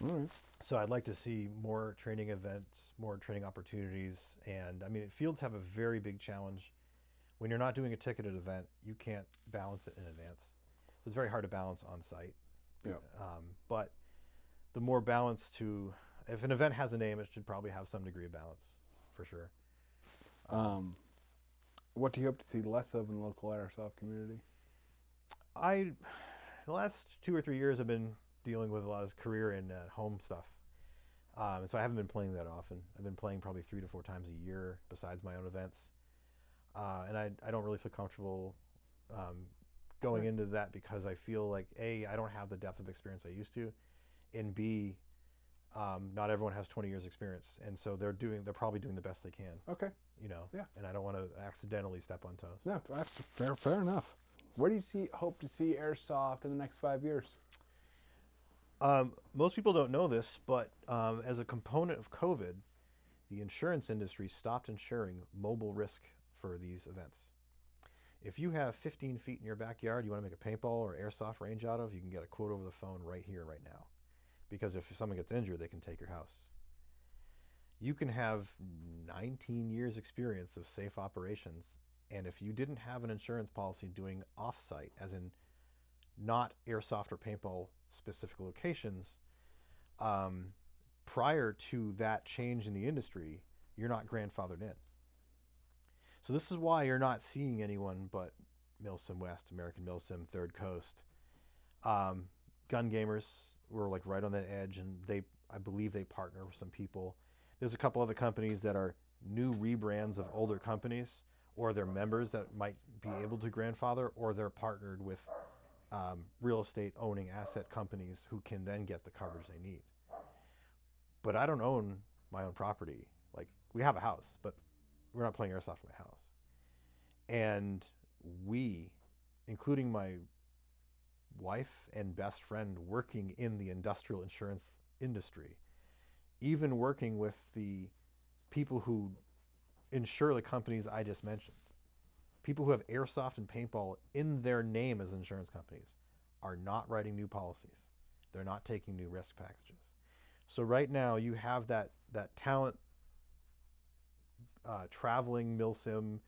All right. So I'd like to see more training events, more training opportunities. And I mean, fields have a very big challenge. When you're not doing a ticketed event, you can't balance it in advance. So it's very hard to balance on site. Yeah. But the more balance if an event has a name, it should probably have some degree of balance, for sure. What do you hope to see less of in the local airsoft community? The last 2 or 3 years I've been dealing with a lot of career and home stuff. So I haven't been playing that often. I've been playing probably 3 to 4 times a year besides my own events. And I don't really feel comfortable going into that because I feel like, A, I don't have the depth of experience I used to, and B, not everyone has 20 years experience. And so they're probably doing the best they can. Okay. Yeah. And I don't want to accidentally step on toes. No, that's fair enough. Where do you hope to see airsoft in the next 5 years? Most people don't know this, but as a component of COVID, the insurance industry stopped insuring mobile risk for these events. If you have 15 feet in your backyard you want to make a paintball or airsoft range out of, you can get a quote over the phone right here, right now. Because if someone gets injured, they can take your house. You can have 19 years experience of safe operations, and if you didn't have an insurance policy doing off-site, as in not airsoft or paintball specific locations, prior to that change in the industry, you're not grandfathered in. So this is why you're not seeing anyone but Milsim West, American Milsim, Third Coast. Gun Gamers were like right on that edge, and I believe they partner with some people. There's a couple other companies that are new rebrands of older companies, or their members that might be able to grandfather, or they're partnered with real estate owning asset companies who can then get the coverage they need. But I don't own my own property. Like, we have a house, but we're not playing airsoft in my house. And we, including my wife and best friend working in the industrial insurance industry, even working with the people who insure the companies I just mentioned, people who have airsoft and paintball in their name as insurance companies, are not writing new policies. They're not taking new risk packages. So right now you have that talent, traveling milsim,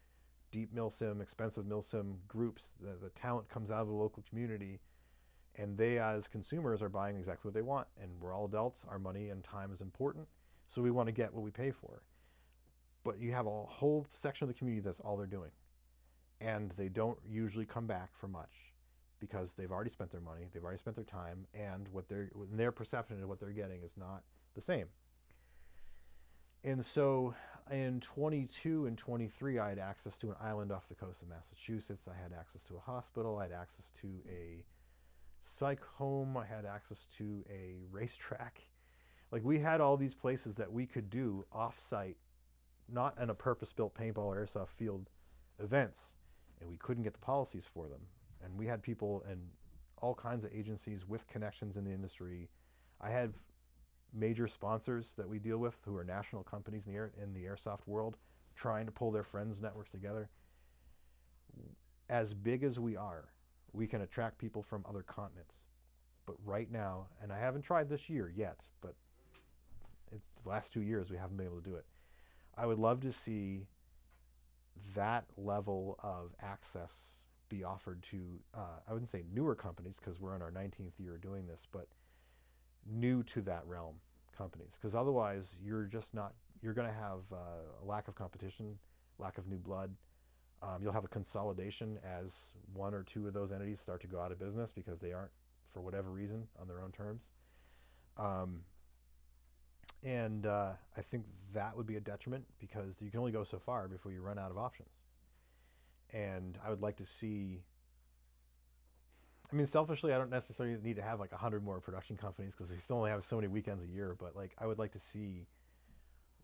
deep milsim, expensive milsim groups. The talent comes out of the local community, and they as consumers are buying exactly what they want. And we're all adults. Our money and time is important, so we want to get what we pay for. But you have a whole section of the community that's all they're doing, and they don't usually come back for much because they've already spent their money, they've already spent their time, and their perception of what they're getting is not the same. And so in 22 and 23, I had access to an island off the coast of Massachusetts. I had access to a hospital. I had access to a psych home. I had access to a racetrack. Like, we had all these places that we could do off-site, not in a purpose-built paintball or airsoft field events, and we couldn't get the policies for them. And we had people and all kinds of agencies with connections in the industry. I had major sponsors that we deal with who are national companies in the airsoft world, trying to pull their friends' networks together. As big as we are, we can attract people from other continents, But right now, and I haven't tried this year yet, but it's the last 2 years we haven't been able to do it. I would love to see that level of access be offered to, I wouldn't say newer companies because we're in our 19th year doing this, but new to that realm companies. Because otherwise you're going to have a lack of competition, lack of new blood. You'll have a consolidation as one or two of those entities start to go out of business because they aren't, for whatever reason, on their own terms. And I think that would be a detriment because you can only go so far before you run out of options. And I would like to see, I mean, selfishly, I don't necessarily need to have like 100 more production companies because we still only have so many weekends a year, but like I would like to see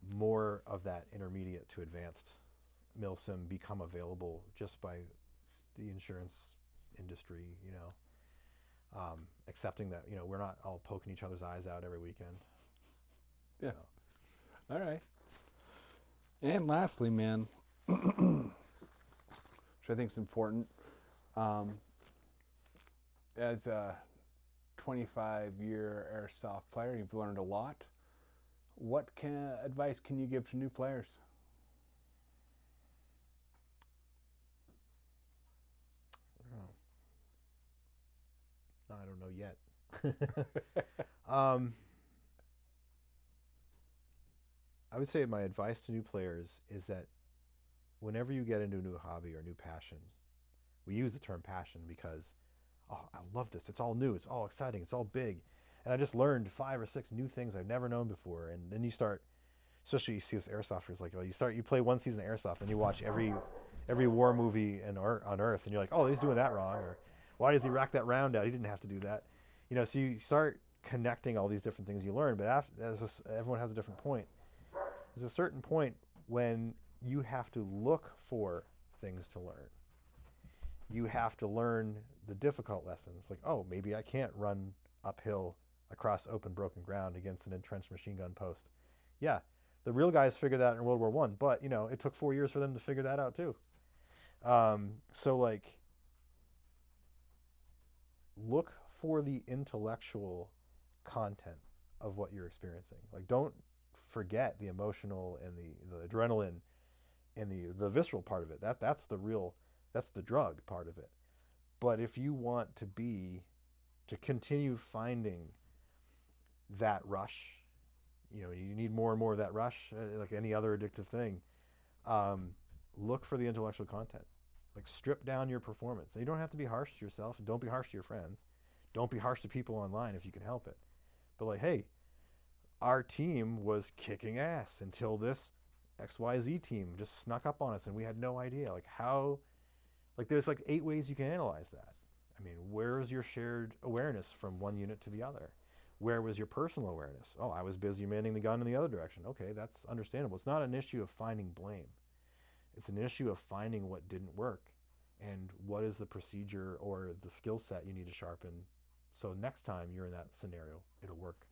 more of that intermediate to advanced milsim become available just by the insurance industry, you know, accepting that, you know, we're not all poking each other's eyes out every weekend. Yeah. So. All right. And lastly, man, which I think is important, as a 25-year Airsoft player, you've learned a lot. What advice can you give to new players? I don't know yet. I would say my advice to new players is that whenever you get into a new hobby or new passion, we use the term passion because, oh, I love this. It's all new. It's all exciting. It's all big. And I just learned 5 or 6 new things I've never known before. And then you start, especially you see this Airsofters, like, oh, you play one season of Airsoft and you watch every war movie on Earth and you're like, oh, he's doing that wrong. Or why does he rack that round out? He didn't have to do that. You know, so you start connecting all these different things you learn, but everyone has a different point. There's a certain point when you have to look for things to learn. You have to learn the difficult lessons. Like, oh, maybe I can't run uphill across open broken ground against an entrenched machine gun post. Yeah, the real guys figured that out in World War I, but, you know, it took 4 years for them to figure that out too. So, like, look for the intellectual content of what you're experiencing. Like, don't forget the emotional and the adrenaline and the visceral part of it. That's the drug part of it. But if you want to continue finding that rush, you know, you need more and more of that rush, like any other addictive thing. Look for the intellectual content. Like, strip down your performance. You don't have to be harsh to yourself. Don't be harsh to your friends. Don't be harsh to people online if you can help it. But like, hey, our team was kicking ass until this XYZ team just snuck up on us and we had no idea. Like, how, like, there's like 8 ways you can analyze that. I mean, where is your shared awareness from one unit to the other? Where was your personal awareness? Oh, I was busy manning the gun in the other direction. Okay, that's understandable. It's not an issue of finding blame. It's an issue of finding what didn't work and what is the procedure or the skill set you need to sharpen so next time you're in that scenario, it'll work.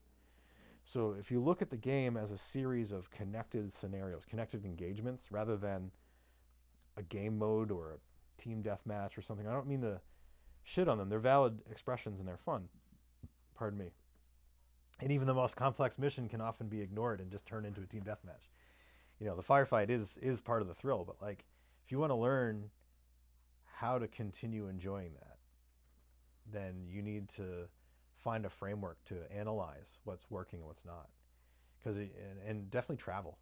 So if you look at the game as a series of connected scenarios, connected engagements, rather than a game mode or a team deathmatch or something, I don't mean to shit on them. They're valid expressions and they're fun. Pardon me. And even the most complex mission can often be ignored and just turn into a team deathmatch. You know, the firefight is part of the thrill, but like, if you want to learn how to continue enjoying that, then you need to find a framework to analyze what's working and what's not. And definitely travel.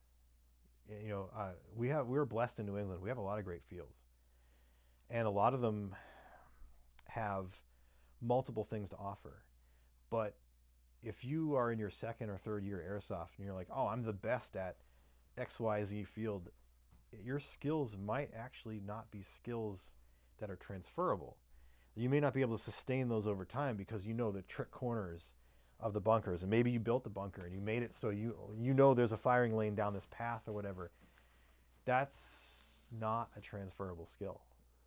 You know, we're blessed in New England. We have a lot of great fields. And a lot of them have multiple things to offer. But if you are in your 2nd or 3rd year Airsoft and you're like, oh, I'm the best at XYZ field, your skills might actually not be skills that are transferable. You may not be able to sustain those over time because you know the trick corners of the bunkers, and maybe you built the bunker and you made it so you know there's a firing lane down this path or whatever. That's not a transferable skill,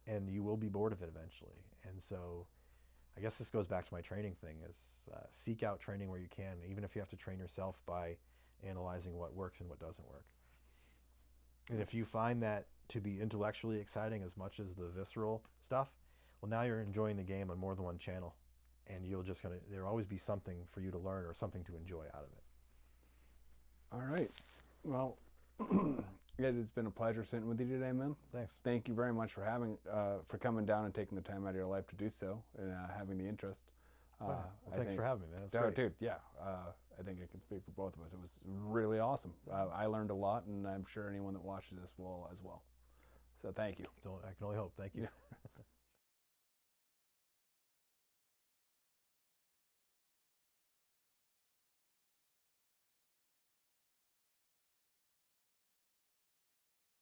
and you will be bored of it eventually. And so I guess this goes back to my training thing, is seek out training where you can, even if you have to train yourself by analyzing what works and what doesn't work. And if you find that to be intellectually exciting as much as the visceral stuff, well, now you're enjoying the game on more than one channel. and there'll always be something for you to learn or something to enjoy out of it. All right. Well, it's been a pleasure sitting with you today, man. Thanks. Thank you very much for coming down and taking the time out of your life to do so and having the interest. Well, thanks for having me, man. That's great. Dude, yeah. I think I can speak for both of us. It was really awesome. I learned a lot, and I'm sure anyone that watches this will as well. So thank you. I can only hope. Thank you. Yeah.